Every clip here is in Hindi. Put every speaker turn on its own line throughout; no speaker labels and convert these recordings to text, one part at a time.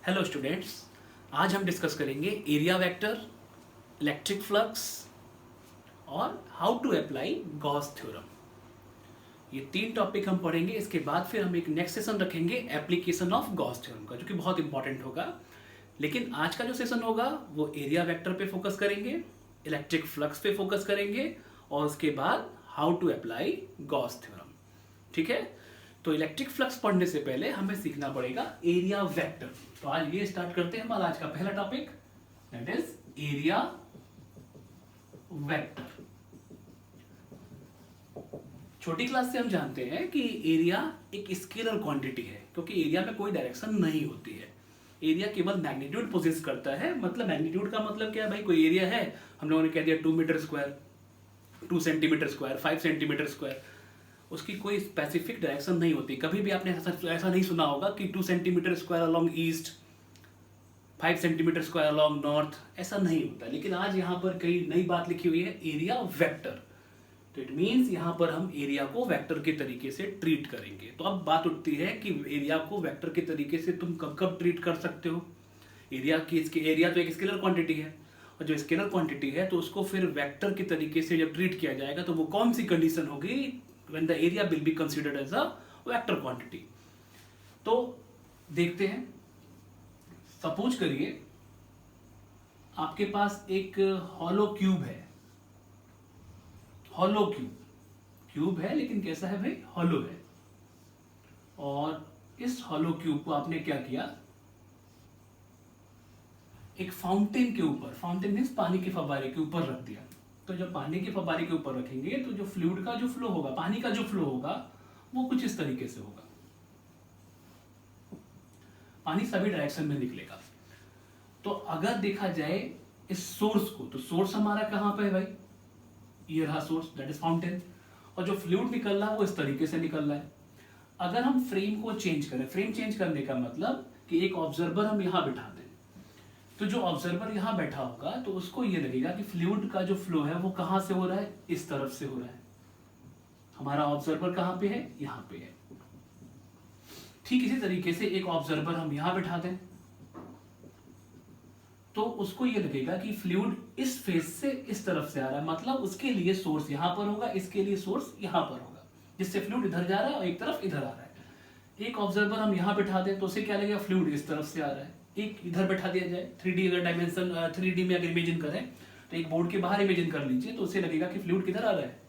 हेलो स्टूडेंट्स, आज हम डिस्कस करेंगे एरिया वेक्टर, इलेक्ट्रिक फ्लक्स और how to apply Gauss theorem. ये तीन टॉपिक हम पढ़ेंगे। इसके बाद फिर हम एक नेक्स्ट सेशन रखेंगे एप्लीकेशन ऑफ गॉस थ्योरम का, जो कि बहुत इंपॉर्टेंट होगा। लेकिन आज का जो सेशन होगा वो एरिया वेक्टर पे फोकस करेंगे, इलेक्ट्रिक फ्लक्स पे फोकस करेंगे और उसके बाद how to apply Gauss theorem. ठीक है, तो इलेक्ट्रिक फ्लक्स पढ़ने से पहले हमें सीखना पड़ेगा एरिया वेक्टर। तो आज ये स्टार्ट करते हैं हमारा आज का पहला topic, that is area vector. छोटी क्लास से हम जानते हैं कि एरिया एक स्केलर क्वांटिटी है, क्योंकि एरिया में कोई डायरेक्शन नहीं होती है। एरिया केवल मैग्नीट्यूड पोजेस करता है। मतलब मैग्नीट्यूड का मतलब क्या है भाई? कोई एरिया है, हम लोगों ने कह दिया 2 metre square, 2 centimetre square, 5 centimetre square, उसकी कोई स्पेसिफिक डायरेक्शन नहीं होती। कभी भी आपने ऐसा नहीं सुना होगा कि 2 centimetre square along east, 5 centimetre square along north, ऐसा नहीं होता। लेकिन आज यहाँ पर कई नई बात लिखी हुई है, एरिया वेक्टर। तो इट मीन्स यहाँ पर हम एरिया को वेक्टर के तरीके से ट्रीट करेंगे। तो अब बात उठती है कि एरिया को वेक्टर के तरीके से तुम कब कब ट्रीट कर सकते हो। एरिया तो एक स्केलर क्वांटिटी है, और जो स्केलर क्वांटिटी है तो उसको फिर वेक्टर के तरीके से जब ट्रीट किया जाएगा तो वो कौन सी कंडीशन होगी? when the area will be considered as a vector quantity। तो देखते हैं, सपोज करिए आपके पास एक हॉलो क्यूब है। हॉलो क्यूब है, लेकिन कैसा है भाई? हॉलो है। और इस हॉलो क्यूब को आपने क्या किया, एक फाउंटेन के ऊपर, फाउंटेन मीन्स पानी के फव्वारे के ऊपर रख दिया। तो जब पानी के फव्वारे के ऊपर रखेंगे तो जो फ्लूइड का जो फ्लो होगा, पानी का जो फ्लो होगा, वो कुछ इस तरीके से होगा। पानी सभी डायरेक्शन में निकलेगा। तो अगर देखा जाए इस सोर्स को, तो सोर्स हमारा कहां पे है भाई? ये रहा सोर्स, दैट इज फाउंटेन। और जो फ्लूइड निकल रहा है वो इस तरीके से निकल रहा है। अगर हम फ्रेम को चेंज करें, फ्रेम चेंज करने का मतलब कि एक ऑब्जर्वर हम यहां बिठा दें, तो जो ऑब्जर्वर यहां बैठा होगा तो उसको ये लगेगा कि फ्लूइड का जो फ्लो है वो कहां से हो रहा है? इस तरफ से हो रहा है। हमारा ऑब्जर्वर कहां पे है? यहां पे है। ठीक इसी तरीके से एक ऑब्जर्वर हम यहां बैठा दें तो उसको ये लगेगा कि फ्लूइड इस फेस से इस तरफ से आ रहा है। मतलब उसके लिए सोर्स यहां पर होगा, इसके लिए सोर्स यहां पर होगा, जिससे फ्लूइड इधर जा रहा है और एक तरफ इधर आ रहा है। एक ऑब्जर्वर हम यहां बैठा दें तो उसे क्या लगेगा? फ्लूइड इस तरफ से आ रहा है। एक इधर बैठा दिया जाए, 3D अगर डायमेंशन 3D में अगर इमेजिन करें तो एक बोर्ड के बाहर इमेजिन कर लीजिए, तो उसे लगेगा कि फ्लूइड किधर आ रहा है?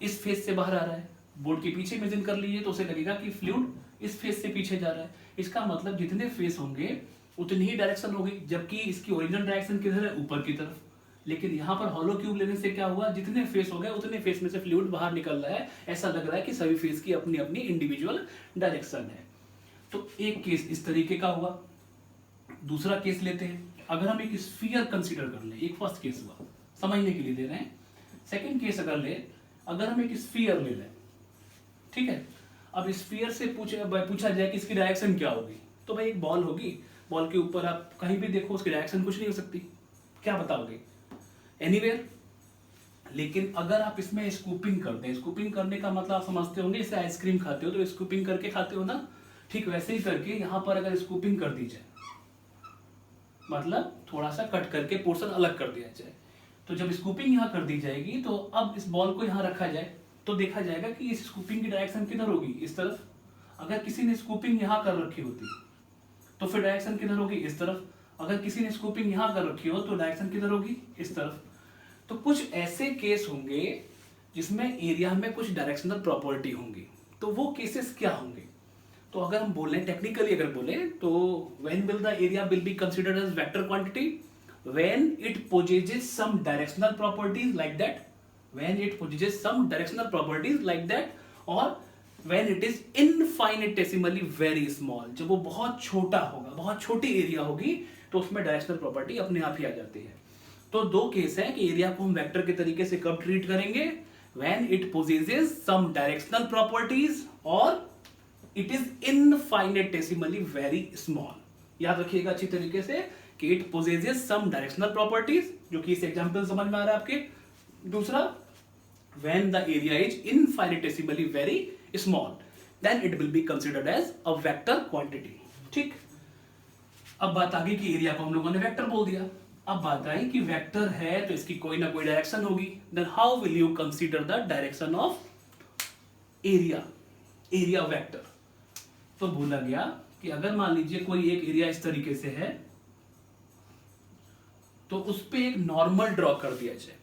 इस फेस से बाहर आ रहा है। बोर्ड के पीछे इमेजिन कर लीजिए तो उसे लगेगा कि फ्लूइड इस फेस से पीछे जा रहा है। इसका मतलब जितने फेस होंगे उतनी ही डायरेक्शन होगी, जबकि इसकी ओरिजिनल डायरेक्शन किधर है? ऊपर की तरफ। लेकिन यहाँ पर हॉलो क्यूब लेने से क्या हुआ? जितने फेस हो गए उतने फेस में से फ्लूइड बाहर निकल रहा है। ऐसा लग रहा है कि सभी फेस की अपनी अपनी इंडिविजुअल डायरेक्शन है। तो एक केस इस तरीके का हुआ। दूसरा केस लेते हैं, अगर हम एक स्फीयर कंसीडर कर लें। एक फर्स्ट केस हुआ, समझने के लिए दे रहे हैं। सेकंड केस अगर हम एक स्फीयर ले लें, ठीक है। अब स्फीयर से पूछा जाए कि इसकी डायरेक्शन क्या होगी, तो भाई एक बॉल होगी। बॉल के ऊपर आप कहीं भी देखो उसकी डायरेक्शन कुछ नहीं हो सकती। क्या बताओगे? एनीवेयर। लेकिन अगर आप इसमें स्कूपिंग कर दें, स्कूपिंग करने का मतलब आप समझते होंगे, जैसे आइसक्रीम खाते हो तो स्कूपिंग करके खाते हो ना, ठीक वैसे ही करके यहां पर अगर स्कूपिंग कर दी जाए, मतलब थोड़ा सा कट करके पोर्शन अलग कर दिया जाए, तो जब स्कूपिंग यहां कर दी जाएगी तो अब इस बॉल को यहां रखा जाए तो देखा जाएगा कि इस स्कूपिंग की डायरेक्शन किधर होगी? इस तरफ। अगर किसी ने स्कूपिंग यहां कर रखी होती तो फिर डायरेक्शन किधर होगी? इस तरफ। अगर किसी ने स्कूपिंग यहां कर रखी हो तो डायरेक्शन किधर होगी? इस तरफ। तो कुछ ऐसे केस होंगे जिसमें एरिया में कुछ डायरेक्शनल प्रॉपर्टी होंगी। तो वो केसेस क्या होंगे? तो अगर हम बोलें, टेक्निकली अगर बोलें तो when will the area will be considered as vector quantity? When it possesses some directional properties like that, when it possesses some directional properties like that, or when it is infinitesimally very small, जब वो बहुत छोटा होगा, बहुत छोटी एरिया होगी, तो उसमें डायरेक्शनल प्रॉपर्टी अपने आप ही आ जाती है। तो दो केस है कि एरिया को हम वेक्टर के तरीके से कब ट्रीट करेंगे? when it possesses some directional properties or it is infinitesimally very small। याद रखिएगा अच्छी तरीके से कि it possesses some directional properties, जो कि इस एग्जांपल समझ में आ रहा है आपके। दूसरा, when the area is infinitesimally very small, then it will be considered as a vector quantity। ठीक। अब बात आ गई कि एरिया को हम लोगों ने वेक्टर बोल दिया। अब बात आई कि वेक्टर है तो इसकी कोई ना कोई डायरेक्शन होगी। Then how will you consider the direction of area, area vector. तो बोला गया कि अगर मान लीजिए कोई एक एरिया इस तरीके से है तो उस पे एक नॉर्मल ड्रॉ कर दिया जाए।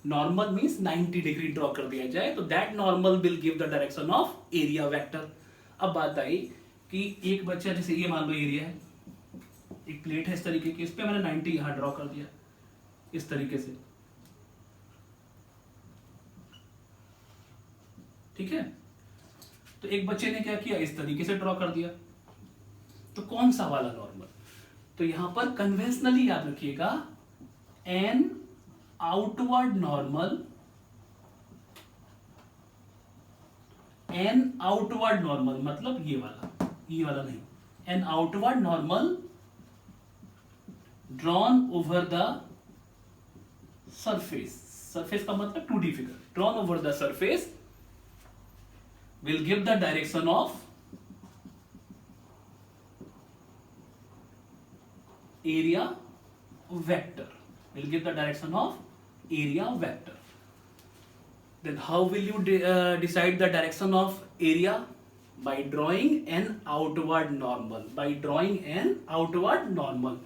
नॉर्मल मींस 90 डिग्री ड्रॉ कर दिया जाए, तो that normal will give the direction of area vector. अब बात आई कि एक बच्चा, जैसे ये मान लो एरिया है, एक प्लेट है इस तरीके की, इस पे मैंने 90 यहां ड्रॉ कर दिया इस तरीके से, ठीक है। तो एक बच्चे ने क्या किया, इस तरीके से ड्रॉ कर दिया। तो कौन सा वाला नॉर्मल? तो यहां पर कन्वेंशनली याद रखिएगा, an outward normal, an outward normal मतलब ये वाला नहीं, an outward normal drawn over the surface, surface का मतलब 2D figure, drawn over the surface will give the direction of area vector, will give the direction of area vector. Then how will you decide the direction of area? By drawing an outward normal, by drawing an outward normal.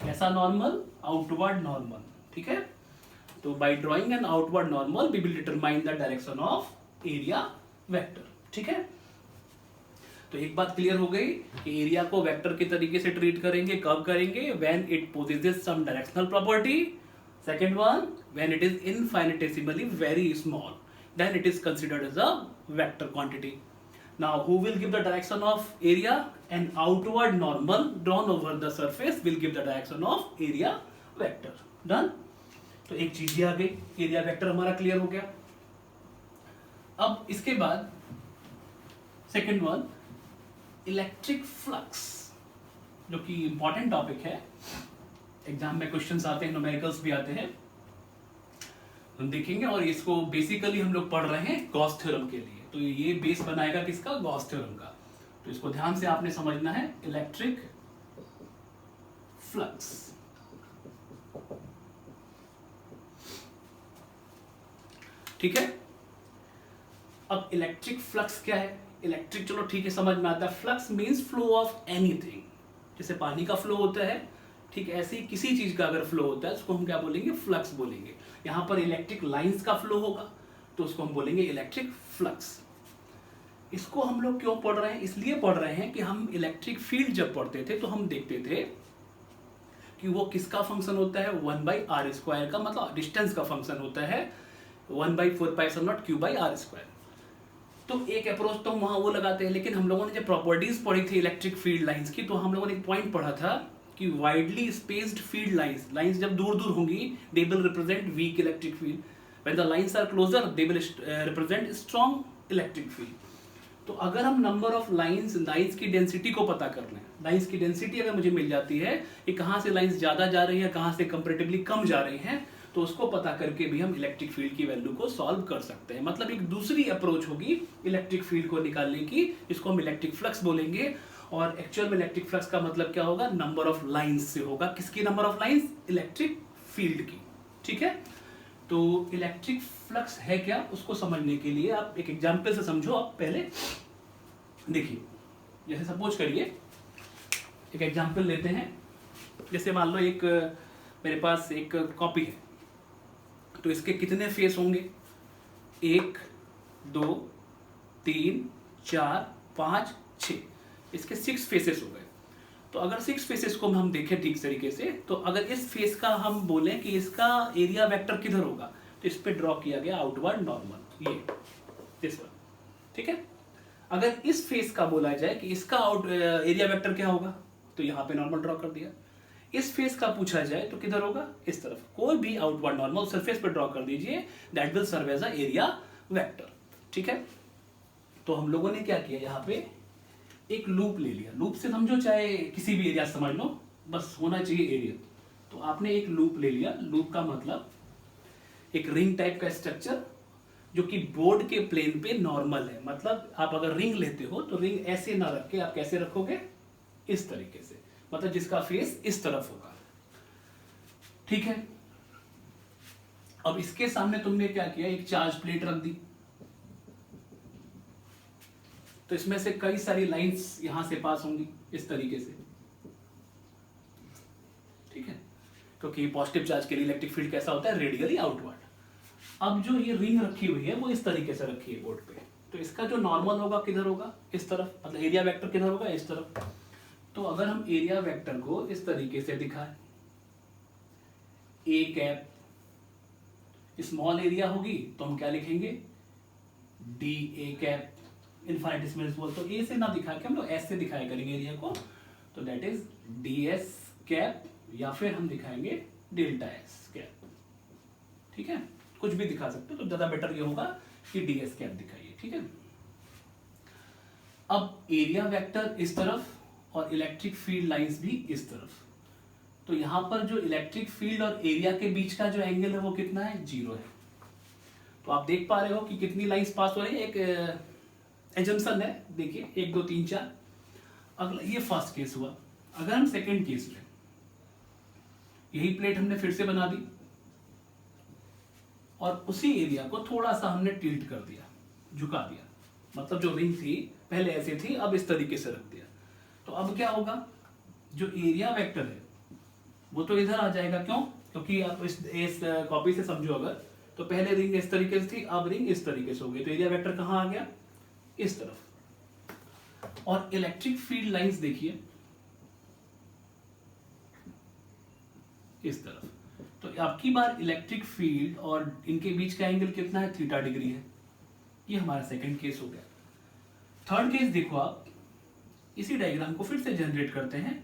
कैसा normal? Outward normal, ठीक है। तो by drawing an outward normal we will determine the direction of area vector, ठीक है। तो एक बात क्लियर हो गई कि एरिया को वेक्टर के तरीके से ट्रीट करेंगे। कब करेंगे? When it possesses some directional property. Second one, when it is infinitesimally very small, then it is considered as a vector quantity. Now who will give the direction of area? An outward normal drawn over the surface will give the direction of area vector. Done. तो एक चीज आ गई, एरिया वेक्टर हमारा क्लियर हो गया। अब इसके बाद सेकेंड वन, इलेक्ट्रिक फ्लक्स, जो कि इंपॉर्टेंट टॉपिक है। एग्जाम में क्वेश्चंस आते हैं, न्यूमेरिकल्स भी आते हैं, हम देखेंगे। और इसको बेसिकली हम लोग पढ़ रहे हैं गॉस थ्योरम के लिए, तो ये बेस बनाएगा किसका? गॉस थ्योरम का। तो इसको ध्यान से आपने समझना है, इलेक्ट्रिक फ्लक्स। ठीक है। अब इलेक्ट्रिक फ्लक्स क्या है? इलेक्ट्रिक चलो ठीक है, समझ में आता है। Flux means flow of anything, जैसे पानी का फ्लो होता है, ठीक ऐसे ही किसी चीज का अगर फ्लो होता है उसको हम क्या बोलेंगे? फ्लक्स बोलेंगे। यहां पर इलेक्ट्रिक लाइंस का फ्लो होगा तो उसको हम बोलेंगे इलेक्ट्रिक फ्लक्स। इसको हम लोग क्यों पढ़ रहे हैं? इसलिए पढ़ रहे हैं कि हम इलेक्ट्रिक फील्ड जब पढ़ते थे तो हम देखते थे कि वो किसका फंक्शन होता है? 1/r² का, मतलब डिस्टेंस का फंक्शन होता है 1/4π/Q/r²। तो एक अप्रोच तो वहां वो लगाते हैं, लेकिन हम लोगों ने जब प्रॉपर्टीज पढ़ी थी इलेक्ट्रिक फील्ड लाइंस की, तो हम लोगों ने एक पॉइंट पढ़ा था कि widely spaced field lines, lines जब दूर दूर होंगी they will represent weak electric field, when the lines are closer they will represent strong electric field. तो अगर हम नंबर ऑफ लाइंस की डेंसिटी को पता कर लें, लाइंस की डेंसिटी अगर मुझे मिल जाती है कि कहाँ से लाइंस ज्यादा जा रही है, कहाँ से कंपैरेटिवली कम जा रही हैं, तो उसको पता करके भी हम इलेक्ट्रिक फील्ड की वैल्यू को सॉल्व कर सकते हैं। मतलब एक दूसरी अप्रोच होगी इलेक्ट्रिक फील्ड को निकालने की, जिसको हम इलेक्ट्रिक फ्लक्स बोलेंगे। और एक्चुअल में इलेक्ट्रिक फ्लक्स का मतलब क्या होगा? नंबर ऑफ लाइंस से होगा। किसकी number of lines? Electric field की। ठीक है। तो इलेक्ट्रिक फ्लक्स है क्या, उसको समझने के लिए आप एक एग्जाम्पल से समझो। आप पहले देखिए, जैसे सपोज करिए एक एग्जाम्पल लेते हैं। जैसे मान लो एक मेरे पास एक कॉपी है, तो इसके कितने फेस होंगे? 1 2 3 4 5 6, इसके 6 फेसेस हो गए। तो अगर 6 फेसेस को हम देखें ठीक तरीके से, तो अगर इस फेस का हम बोलें कि इसका एरिया वेक्टर किधर होगा, तो इस पे ड्रॉ किया गया आउटवर्ड नॉर्मल, ये दिस वन। ठीक है। अगर इस फेस का बोला जाए कि इसका एरिया वेक्टर क्या होगा, तो यहाँ पे नॉर्मल ड्रॉ कर दिया। इस फेस का पूछा जाए तो किधर होगा? इस तरफ। कोई भी आउटवर्ड नॉर्मल सरफेस पे ड्रॉ कर दीजिए, that will serve as a area vector. ठीक है। तो हम लोगों ने क्या किया, यहाँ पे एक लूप ले लिया। लूप से समझो, चाहे किसी भी एरिया समझ लो, बस होना चाहिए एरिया। तो आपने एक लूप ले लिया। लूप का मतलब एक रिंग टाइप का स्ट्रक्चर जो कि बोर्ड के प्लेन पे नॉर्मल है। मतलब आप अगर रिंग लेते हो तो रिंग ऐसे ना रख के आप कैसे रखोगे? इस तरीके से। मतलब जिसका फेस इस तरफ होगा, ठीक है। अब इसके सामने तुमने क्या किया, एक चार्ज प्लेट रख दी, तो इसमें से कई सारी लाइंस यहां से पास होंगी इस तरीके से, ठीक है, क्योंकि पॉजिटिव चार्ज के लिए इलेक्ट्रिक फील्ड कैसा होता है, रेडियली आउटवर्ड। अब जो ये रिंग रखी हुई है वो इस तरीके से रखी है बोर्ड पे, तो इसका जो नॉर्मल होगा किधर होगा, इस तरफ, मतलब एरिया वेक्टर किधर होगा, इस तरफ। तो अगर हम एरिया वेक्टर को इस तरीके से दिखाएं, ए कैप स्मॉल एरिया होगी तो हम क्या लिखेंगे, डी ए कैप, इनफाइनिटेसिमल स्मॉल, तो ए से ना दिखा के हम लोग एस से दिखाया करेंगे एरिया को, तो that is D S cap, या फिर हम दिखाएंगे डेल्टा एस कैप, ठीक है, कुछ भी दिखा सकते हो, तो ज्यादा बेटर ये होगा कि डी एस कैप दिखाइए, ठीक है। अब एरिया वेक्टर इस तरफ और इलेक्ट्रिक फील्ड लाइंस भी इस तरफ, तो यहां पर जो इलेक्ट्रिक फील्ड और एरिया के बीच का जो एंगल है वो कितना है, 0 है। तो आप देख पा रहे हो कि कितनी लाइंस पास हो रही है, एक एजम्पशन है, देखिए 1 2 3 4। अगला ये फर्स्ट केस हुआ। अगर हम सेकंड केस में, यही प्लेट हमने फिर से बना दी और उसी एरिया को थोड़ा सा हमने टिल्ट कर दिया, झुका दिया, मतलब जो रिंग थी पहले ऐसे थी, अब इस तरीके से रख दिया, तो अब क्या होगा, जो एरिया वेक्टर है वो तो इधर आ जाएगा, क्यों, क्योंकि आप इस कॉपी से समझो, अगर तो पहले रिंग इस तरीके से थी, अब रिंग इस तरीके से हो गई, तो एरिया वेक्टर कहां आ गया, इस तरफ। और इलेक्ट्रिक फील्ड लाइंस देखिए इस तरफ, तो आपकी बार इलेक्ट्रिक फील्ड और इनके बीच का एंगल कितना है, थीटा डिग्री है। ये हमारा सेकंड केस हो गया। थर्ड केस देखो आप, इसी डायग्राम को फिर से जनरेट करते हैं।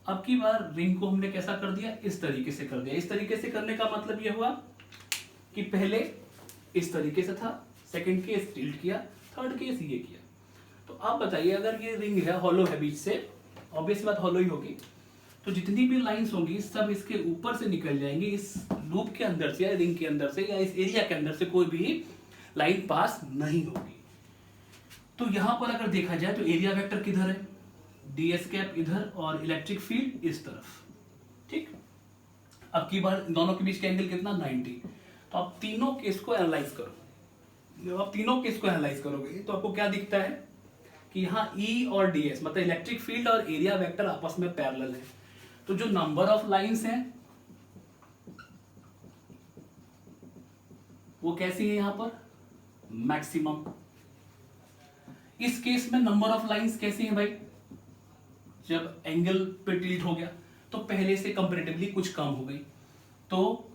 अब की बार रिंग को हमने कैसा कर दिया, इस तरीके से कर दिया। इस तरीके से करने का मतलब ये हुआ कि पहले इस तरीके से था, सेकंड केस टिल्ट किया, थर्ड केस ये किया। तो आप बताइए, अगर ये रिंग है, हॉलो है बीच से, ऑब्वियस बात हॉलो ही होगी, तो जितनी भी लाइंस होंगी सब इसके ऊपर से निकल जाएंगी, इस लूप के अंदर से या रिंग के अंदर से या इस एरिया के अंदर से कोई भी लाइन पास नहीं होगी। तो यहां पर अगर देखा जाए तो एरिया वेक्टर किधर है, ds कैप इधर और इलेक्ट्रिक फील्ड इस तरफ, ठीक। अब की बार दोनों के बीच का एंगल कितना, 90। तो आप तीनों केस को एनालाइज करो, जब आप तीनों केस को एनालाइज करोगे तो आपको क्या दिखता है कि यहाँ E और ds मतलब इलेक्ट्रिक फील्ड और एरिया वेक्टर आपस में पैरेलल है। तो जो नंबर ऑफ लाइंस हैं वो कैसी है, यहां पर मैक्सिमम। इस केस में नंबर ऑफ लाइंस कैसी हैं भाई, जब एंगल पे टिल्ट हो गया तो पहले से कंपैरेटिवली कुछ कम हो गई, तो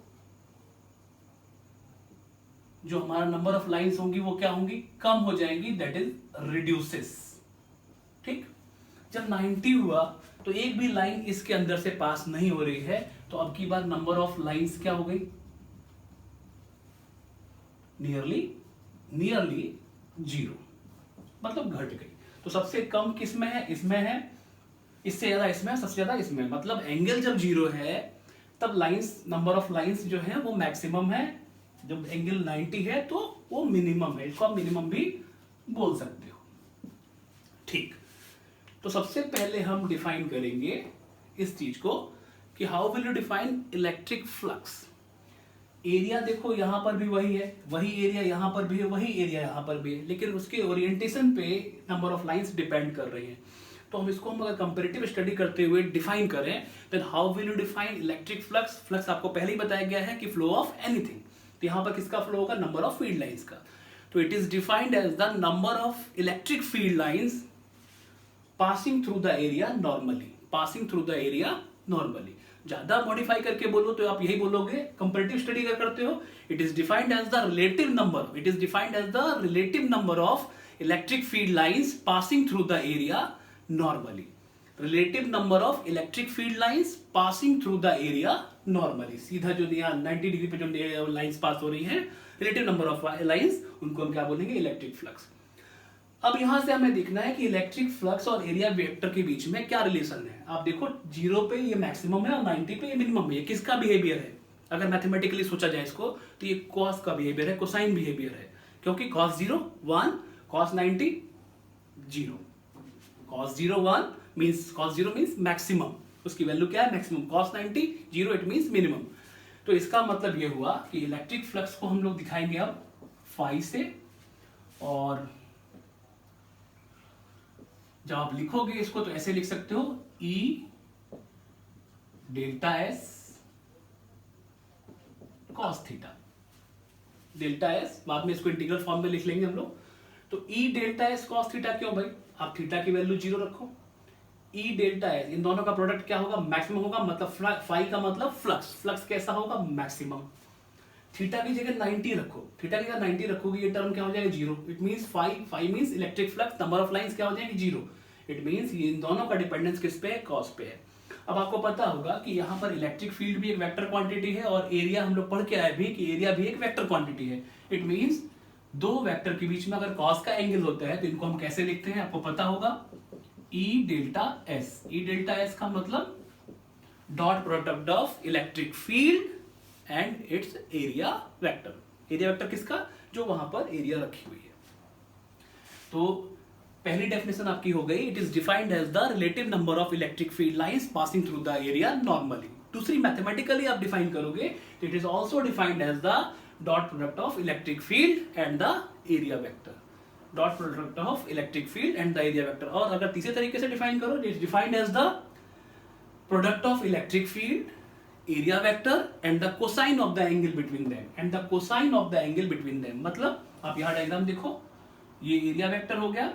जो हमारा नंबर ऑफ लाइंस होंगी वो क्या होंगी, कम हो जाएंगी, दैट इज रिड्यूसेस, ठीक। जब 90 हुआ तो एक भी लाइन इसके अंदर से पास नहीं हो रही है, तो अब की बार नंबर ऑफ लाइंस क्या हो गई, नियरली 0, मतलब घट गई। तो सबसे कम किस में है, इसमें है, इससे ज्यादा इसमें, सबसे ज्यादा इसमें, मतलब एंगल जब 0 है तब लाइंस, नंबर ऑफ लाइंस जो है वो मैक्सिमम है, जब एंगल 90 है तो वो मिनिमम है, इसको आप मिनिमम भी बोल सकते हो, ठीक। तो सबसे पहले हम डिफाइन करेंगे इस चीज को कि how will you define electric flux. Area देखो यहां पर भी वही है, वही एरिया यहां पर भी है, वही एरिया यहां पर भी है, लेकिन उसके ओरिएंटेशन पे नंबर ऑफ लाइंस डिपेंड कर रही हैं। तो हम इसको अगर कंपैरेटिव स्टडी करते हुए डिफाइन करें, then how will you define electric flux. Flux आपको पहले ही बताया गया है कि फ्लो ऑफ एनीथिंग, तो यहां पर किसका फ्लो होगा, नंबर ऑफ फील्ड लाइंस का। तो it is defined as the number of electric field lines passing through the area normally, passing through the area normally. ज्यादा मॉडिफाई करके बोलो तो आप यही बोलोगे, कंपैरेटिव स्टडी अगर करते हो, it is defined as the relative number, it is defined as the relative number of electric field lines passing through the area normally. Relative number of electric field lines passing through the area normally. सीधा जो 90 डिग्री पे जो लाइंस पास हो रही हैं, रिलेटिव नंबर ऑफ लाइंस, उनको हम क्या बोलेंगे, इलेक्ट्रिक फ्लक्स। अब यहां से हमें देखना है कि इलेक्ट्रिक फ्लक्स और एरिया वेक्टर के बीच में क्या रिलेशन है। आप देखो 0 पे ये मैक्सिमम है और 90 पे ये मिनिमम है। ये किसका बिहेवियर है, अगर मैथमेटिकली सोचा जाए इसको, तो ये कॉस का बिहेवियर है, कोसाइन बिहेवियर है, क्योंकि cos 0 1, cos 90 0, cos 0 1 means cos 0 means maximum, उसकी वैल्यू क्या है, maximum. cos 90 0 it means minimum. तो इसका मतलब ये हुआ कि इलेक्ट्रिक फ्लक्स को हम लोग दिखाएंगे अब फाई से, और जब आप लिखोगे इसको तो ऐसे लिख सकते हो E delta S cos theta. Delta S बाद में इसको इंटीग्रल फॉर्म में लिख लेंगे हम लोग। तो E delta S cos theta क्यों भाई, आप थीटा की वैल्यू 0 रखो। E डेल्टा S इन दोनों का प्रोडक्ट क्या होगा, मैक्सिमम होगा, मतलब फाई का मतलब फ्लक्स, फ्लक्स कैसा होगा, मैक्सिमम। थीटा की जगह 90 रखो, थीटा की जगह 90 रखोगे, ये टर्म क्या हो जाएगा 0। It means phi means electric flux, number of lines क्या हो जाएंगे 0। इट मींस ये इन दोनों का डिपेंडेंस किस पे है, कॉस पे है। अब आपको पता होगा कि यहाँ पर इलेक्ट्रिक फील्ड भी एक वेक्टर क्वांटिटी है, और एरिया हम लोग पढ़ के आए भी कि एरिया भी एक वेक्टर क्वांटिटी है। इट मींस दो वेक्टर के बीच में अगर कॉस का एंगल होता है तो इनको हम कैसे लिखते हैं, आपको पता होगा, E delta S। E delta S का मतलब dot product of electric field and it's area vector. Area vector किसका, जो वहां पर एरिया रखी हुई है। तो पहली डेफिनेशन आपकी हो गई, it is defined as the relative number of electric field lines passing through the area normally. दूसरी मैथमेटिकली आप डिफाइन करोगे, it is also defined as the dot product of electric field and the area vector. Dot product of electric field and the area vector. और अगर तीसरे तरीके से डिफाइन करो, it is defined as the product of electric field, area vector and the cosine of the angle between them, and the cosine of the angle between them. मतलब आप यहां डायग्राम देखो, ये एरिया वेक्टर हो गया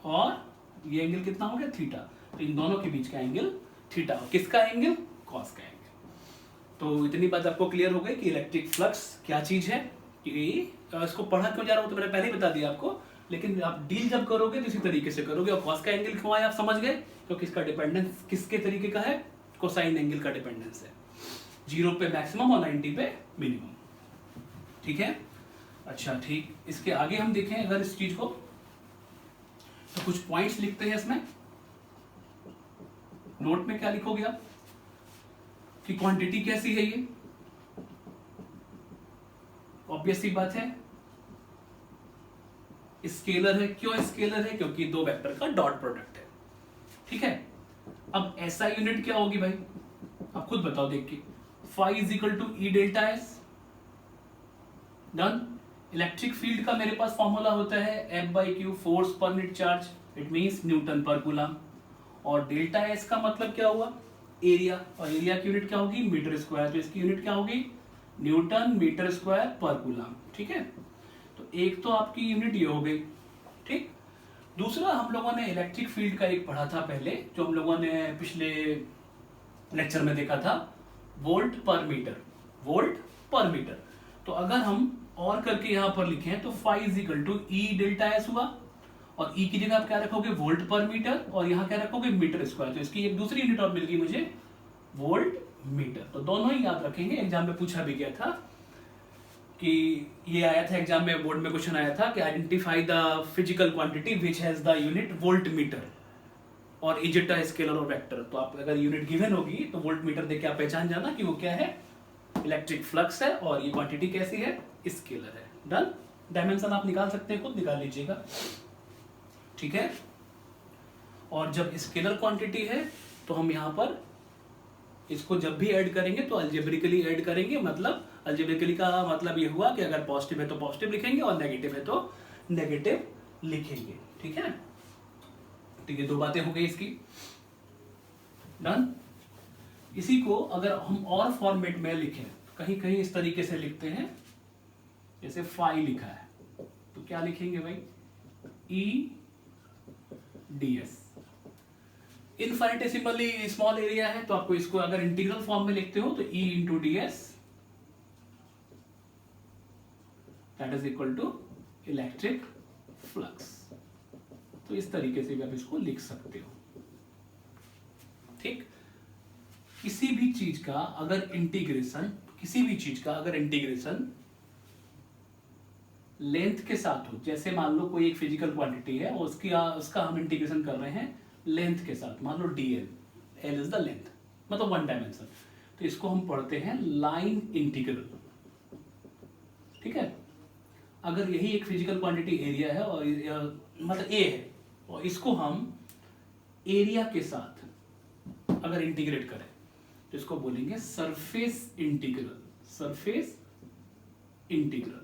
और ये एंगल कितना हो गया, थीटा। तो इन दोनों के बीच का एंगल थीटा, किसका एंगल, कॉस का एंगल। तो इतनी बात आपको क्लियर हो गई कि इलेक्ट्रिक फ्लक्स क्या चीज है। कि इसको पढ़ा क्यों जा रहा हूं तो मैंने पहले ही बता दिया आपको, लेकिन आप डील जब करोगे तो इसी तरीके से करोगे। और कॉस का एंगल क्यों आया आप समझ गए, क्योंकि इसका डिपेंडेंस किसके तरीके का है, कोसाइन एंगल का डिपेंडेंस है। 0 पे मैक्सिमम और 90 पे मिनिमम। ठीक है, अच्छा ठीक। इसके आगे हम देखें अगर इस चीज को, तो कुछ पॉइंट्स लिखते हैं इसमें। नोट में क्या लिखोगे आप कि क्वांटिटी कैसी है, ये ऑब्वियस सी बात है, स्केलर है। क्यों स्केलर है, क्योंकि दो वेक्टर का डॉट प्रोडक्ट है। ठीक है, अब ऐसा यूनिट क्या होगी भाई, आप खुद बताओ देख के। Phi is equal to E delta S. Done. Electric field का मेरे पास फॉर्मूला होता है F by Q, force per unit charge, it means newton per coulomb. और डेल्टा एस का मतलब क्या हुआ, एरिया, और एरिया की यूनिट क्या होगी, मीटर स्क्वायर। तो इसकी यूनिट क्या होगी, न्यूटन मीटर स्क्वायर पर कूलम। ठीक है, तो एक तो आपकी यूनिट ये हो गई। ठीक, दूसरा हम लोगों ने इलेक्ट्रिक फील्ड का एक पढ़ा था पहले, जो हम लोगों ने पिछले लेक्चर में देखा था, वोल्ट पर मीटर। वोल्ट पर मीटर। तो अगर हम और करके यहां पर लिखें तो phi is equal to E delta S हुआ, और ई की जगह आप क्या रखोगे, वोल्ट पर मीटर, और यहां क्या रखोगे, मीटर स्क्वायर। तो इसकी एक दूसरी यूनिट और मिल गई मुझे, वोल्ट मीटर। तो दोनों ही याद रखेंगे, एग्जाम में पूछा भी गया था कि ये आया था एग्जाम में, बोर्ड में क्वेश्चन आया था कि identify the physical quantity which has the unit volt meter, और इज इट अ स्केलर और वेक्टर। तो आप अगर यूनिट गिवन होगी तो वोल्ट मीटर देख के आप पहचान जाना कि वो क्या है, इलेक्ट्रिक फ्लक्स है, और ये क्वांटिटी कैसी है, स्केलर है। डन। डायमेंशन आप निकाल सकते हैं, खुद निकाल लीजिएगा। ठीक है, और जब स्केलर क्वांटिटी है तो हम यहां पर इसको जब भी ऐड करेंगे तो अल्जेब्रिकली ऐड करेंगे। मतलब अल्जेब्रिकली का मतलब ये हुआ कि अगर पॉजिटिव है तो पॉजिटिव लिखेंगे और नेगेटिव है तो नेगेटिव लिखेंगे। ठीक है, तो ये दो बातें हो गई इसकी। डन। इसी को अगर हम और फॉर्मेट में लिखें, कहीं कहीं इस तरीके से लिखते हैं, जैसे फाई लिखा है तो क्या लिखेंगे भाई, ई ds। इनफाइनिटेसिमली स्मॉल एरिया है तो आपको इसको अगर इंटीग्रल फॉर्म में लिखते हो तो E into ds that is equal to electric flux. तो इस तरीके से भी आप इसको लिख सकते हो। ठीक, किसी भी चीज का अगर इंटीग्रेशन, किसी भी चीज का अगर इंटीग्रेशन लेंथ के साथ हो, जैसे मान लो कोई एक फिजिकल क्वांटिटी है और उसका हम इंटीग्रेशन कर रहे हैं लेंथ के साथ, मान लो dl, l is the length, मतलब वन डायमेंशन, तो इसको हम पढ़ते हैं लाइन इंटीग्रल। ठीक है, अगर यही एक फिजिकल क्वांटिटी एरिया है और मतलब a है, और इसको हम एरिया के साथ अगर इंटीग्रेट करें तो इसको बोलेंगे सरफेस इंटीग्रल, सरफेस इंटीग्रल।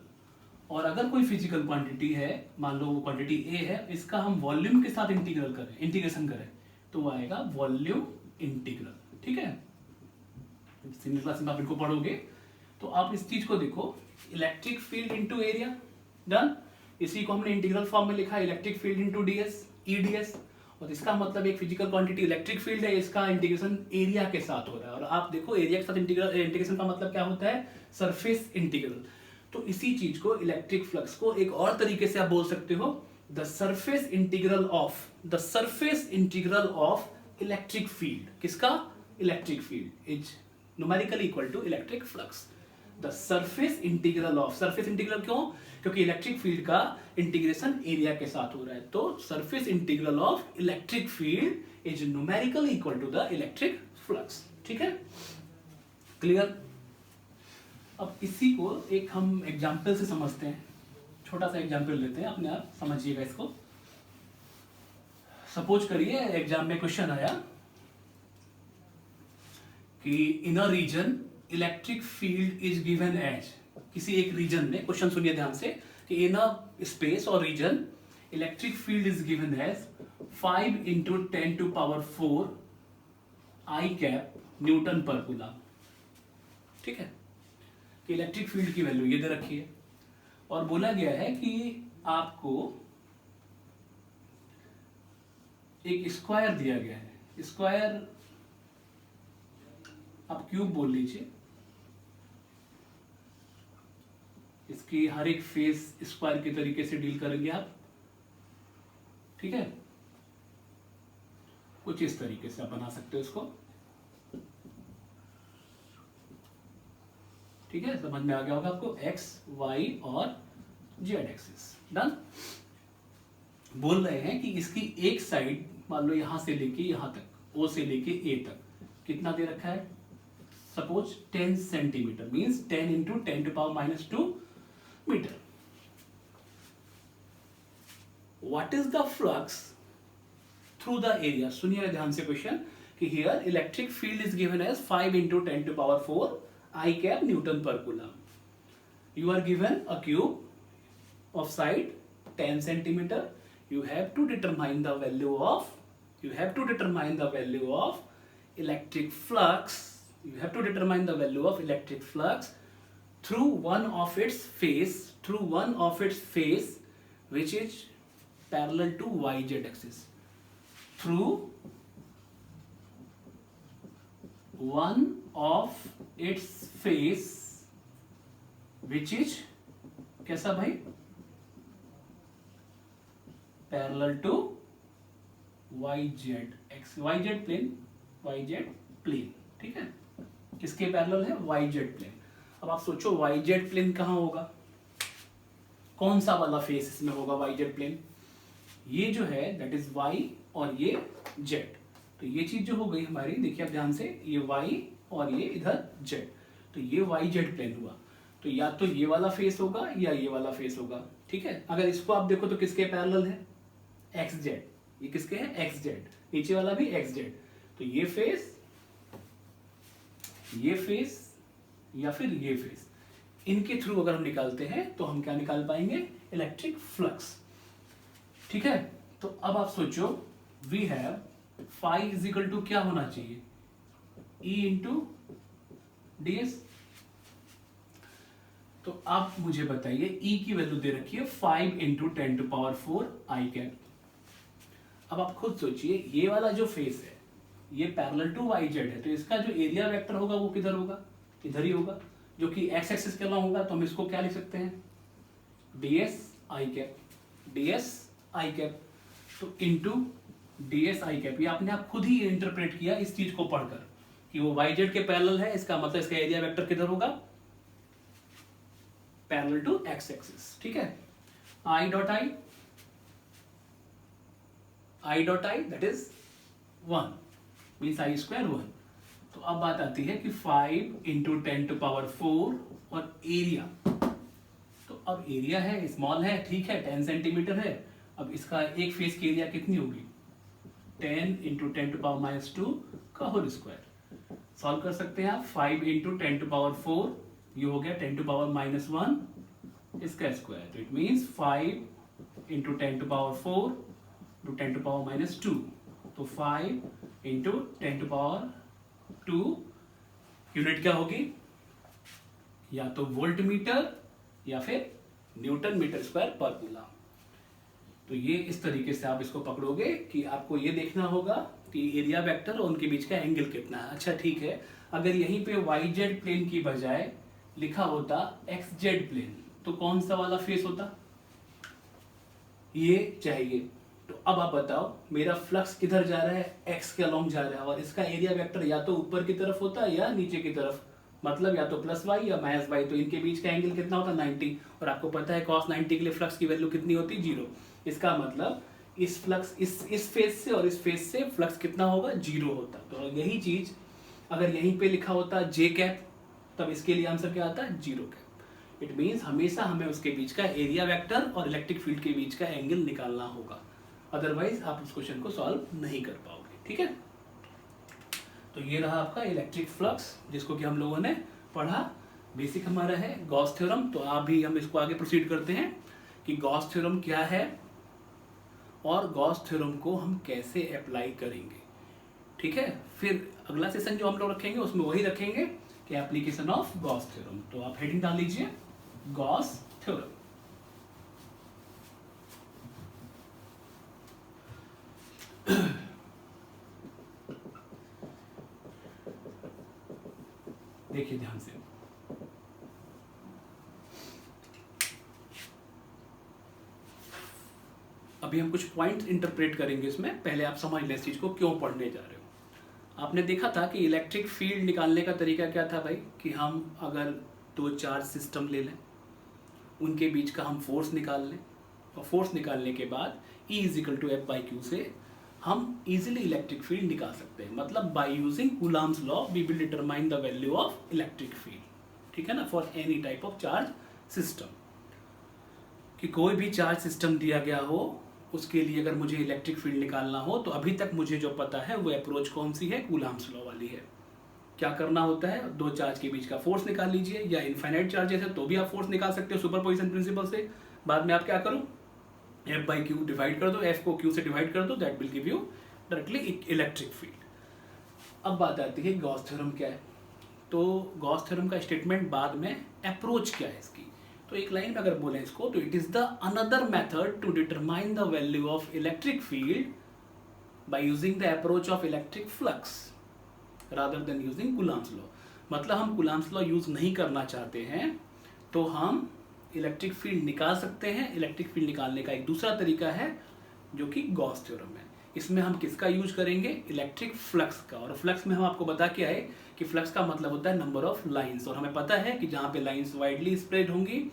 और अगर कोई फिजिकल क्वांटिटी है, मान लो वो क्वांटिटी ए है, इसका हम वॉल्यूम के साथ इंटीग्रल करें, इंटीग्रेशन करें, तो वो आएगा वॉल्यूम इंटीग्रल। ठीक है, सीनियर क्लास में आप इनको पढ़ोगे। तो आप इस चीज को देखो, electric field into area, done. इसी को हमने इंटीग्रल फॉर्म में लिखा, electric field into DS, EDS. और इसका मतलब एक फिजिकल क्वांटिटी इलेक्ट्रिक फील्ड है, इसका इंटीग्रेशन एरिया के साथ हो रहा है। और आप देखो एरिया के साथ इंटीग्रेशन का मतलब क्या होता है, सरफेस इंटीग्रल। तो इसी चीज को, इलेक्ट्रिक फ्लक्स को एक और तरीके से आप बोल सकते हो, the surface integral of, the surface integral of electric field. किसका, electric field is numerically equal to electric flux. The surface integral of, surface integral क्यों, क्योंकि इलेक्ट्रिक फील्ड का इंटीग्रेशन एरिया के साथ हो रहा है। तो surface integral of electric field is numerically equal to the electric flux. ठीक है, क्लियर। अब इसी को एक हम एग्जाम्पल से समझते हैं, छोटा सा एग्जाम्पल लेते हैं, अपने आप समझिएगा इसको। सपोज करिए एग्जाम में क्वेश्चन आया कि in a region electric field is given as, किसी एक रीजन में, क्वेश्चन सुनिए ध्यान से, कि इन अ स्पेस और region electric field is given as 5 × 10⁴ I cap newton per coulomb. ठीक है, कि इलेक्ट्रिक फील्ड की वैल्यू ये दे रखी है और बोला गया है कि आपको एक स्क्वायर दिया गया है, स्क्वायर आप क्यूब बोल लीजिए, इसकी हर एक फेस स्क्वायर के तरीके से डील करेंगे आप। ठीक है, कुछ इस तरीके से आप बना सकते हो इसको। ठीक है, समझ में आ गया होगा आपको, एक्स वाई और जेड एक्सिस, डन। बोल रहे हैं कि इसकी एक साइड मान लो यहां से लेके यहां तक, ओ से लेके ए तक कितना दे रखा है, सपोज 10 सेंटीमीटर, मींस 10 × 10⁻²मीटर। What is the flux through the area. सुनिए ध्यान से क्वेश्चन, कि here electric field is given as 5 × 10⁴ I cap Newton per coulomb. You are given a cube of side 10 centimeter. You have to determine the value of, electric flux. You have to determine the value of electric flux through one of its face, which is parallel to YZ axis. Through one of its face, which is कैसा भाई, parallel to YZ X, YZ plane. ठीक है, किसके पैरेलल है, YZ प्लेन। अब आप सोचो YZ प्लेन कहाँ होगा, कौन सा वाला फेस इसमें होगा YZ प्लेन, ये जो है दैट इज Y और ये Z। तो ये चीज जो हो गई हमारी, देखिए आप ध्यान से, ये Y और ये इधर Z, तो ये YZ प्लेन हुआ। तो या तो ये वाला फेस होगा या ये वाला फेस होगा। ठीक है, अगर इसको आप देखो तो किसके पैरेलल है, XZ, ये किसके है, XZ, नीचे वाला भी XZ। तो ये फेस या फिर ये फेस, इनके थ्रू अगर हम निकालते हैं तो हम क्या निकाल पाएंगे, इलेक्ट्रिक फ्लक्स। ठीक है, तो अब आप सोचो, we have phi is equal to क्या होना चाहिए, E × ds। तो आप मुझे बताइए, E की वैल्यू दे रखी है 5 × 10⁴ आई कैप। अब आप खुद सोचिए, ये वाला जो फेस है ये पैरेलल टू YZ है, तो इसका जो एरिया वेक्टर होगा वो किधर होगा, इधर ही होगा, जो कि x एक्सिस के अलावा होगा। तो हम इसको क्या लिख सकते हैं, ds आई कैप। तो इंटू ds आई कैप, ये आपने आप खुद ही इंटरप्रेट किया इस चीज को पढ़कर कि वो YZ के पैरेलल है, इसका मतलब इसका एरिया वेक्टर किधर होगा, पैरेलल टू x एक्सिस। ठीक है, I dot I that is 1 means I square 1। तो अब बात आती है कि 5 × 10⁴ और एरिया, तो अब एरिया है, स्मॉल है, ठीक है, 10 सेंटीमीटर है। अब इसका एक फेस की एरिया कितनी होगी, 10 × 10⁻² का होल स्क्वायर। सॉल्व कर सकते हैं आप। 5 इंटू 10⁴, ये हो गया 10⁻⁻1 इसका स्क्वायर। तो इट मीन्स 5 इंटू 10⁴ टू 10⁻⁻2। तो 5 इंटू 10⁻2 यूनिट क्या होगी, या तो वोल्ट मीटर या फिर न्यूटन मीटर स्क्वायर पर कूलम। तो ये इस तरीके से आप इसको पकड़ोगे कि आपको ये देखना होगा कि एरिया वेक्टर और उनके बीच का एंगल कितना है। अच्छा ठीक है, अगर यहीं पे YZ प्लेन की बजाय लिखा होता XZ प्लेन, तो कौन सा वाला फेस होता, ये चाहिए। तो अब आप बताओ मेरा फ्लक्स किधर जा रहा है, x के अलोंग जा रहा है, और इसका एरिया वेक्टर या तो ऊपर की तरफ होता है या नीचे की तरफ, मतलब या तो +y या -y। तो इनके बीच का एंगल कितना होता है, 90। और आपको पता है cos 90 के लिए फ्लक्स की वैल्यू कितनी होती है, 0। इसका मतलब इस फ्लक्स इस फेज से और इस फेज से फ्लक्स कितना होगा, 0 होता। तो यही चीज अगर यहीं पे लिखा होता j कैप, तब इसके लिए आंसर क्या आता है, 0 कैप। इट मीन्स हमेशा हमें उसके बीच का एरिया वेक्टर और इलेक्ट्रिक फील्ड के बीच का एंगल निकालना होगा, अदरवाइज आप उस क्वेश्चन को सॉल्व नहीं कर पाओगे। ठीक है, तो ये रहा आपका इलेक्ट्रिक फ्लक्स, जिसको कि हम लोगों ने पढ़ा। बेसिक हमारा है गॉस थ्योरम। तो आप भी हम इसको आगे प्रोसीड करते हैं कि गॉस थ्योरम क्या है और गॉस थ्योरम को हम कैसे अप्लाई करेंगे। ठीक है, फिर अगला सेशन जो हम लोग रखेंगे उसमें वही रखेंगे कि एप्लीकेशन ऑफ गॉस थ्योरम। तो आप हेडिंग डाल लीजिए गॉस थ्योरम। देखिए ध्यान से, अभी हम कुछ पॉइंट्स इंटरप्रेट करेंगे इसमें। पहले आप समझ लें इस चीज को क्यों पढ़ने जा रहे हो। आपने देखा था कि इलेक्ट्रिक फील्ड निकालने का तरीका क्या था भाई, कि हम अगर दो चार्ज सिस्टम ले लें, उनके बीच का हम फोर्स निकाल लें, और फोर्स निकालने के बाद E = F/Q से हम इजीली इलेक्ट्रिक फील्ड निकाल सकते हैं। मतलब by using coulomb's law we will determine the value of electric field. ठीक है ना, for any type of charge system. कि कोई भी चार्ज सिस्टम दिया गया हो, उसके लिए अगर मुझे इलेक्ट्रिक फील्ड निकालना हो, तो अभी तक मुझे जो पता है वो अप्रोच कौन सी है, कूलम्स लॉ वाली है। क्या करना होता है, दो चार्ज के बीच का फोर्स निकाल लीजिए, या इनफाइनाइट चार्जेस है तो भी आप फोर्स निकाल सकते हो सुपरपोजिशन प्रिंसिपल से। बाद में आप क्या करो, F/Q डिवाइड कर दो, F को Q से डिवाइड कर दो, that will give you directly electric field. अब बात आती है गॉस थ्योरम क्या है। तो गॉस थ्योरम का स्टेटमेंट बाद में, अप्रोच क्या है इसकी। तो एक लाइन में अगर बोलें इसको, तो it is the another method to determine the value of electric field by using the approach of electric flux rather than using coulomb's law. मतलब हम कूलम्स लॉ यूज नहीं करना चाहते हैं, तो हम इलेक्ट्रिक फील्ड निकाल सकते हैं। इलेक्ट्रिक फील्ड निकालने का एक दूसरा तरीका है जो कि गॉस थ्योरम है। इसमें हम किसका यूज करेंगे, इलेक्ट्रिक फ्लक्स का। और फ्लक्स में हम आपको बता के आए कि फ्लक्स का मतलब होता है नंबर ऑफ लाइंस, और हमें पता है कि जहाँ पे लाइंस वाइडली स्प्रेड होंगी,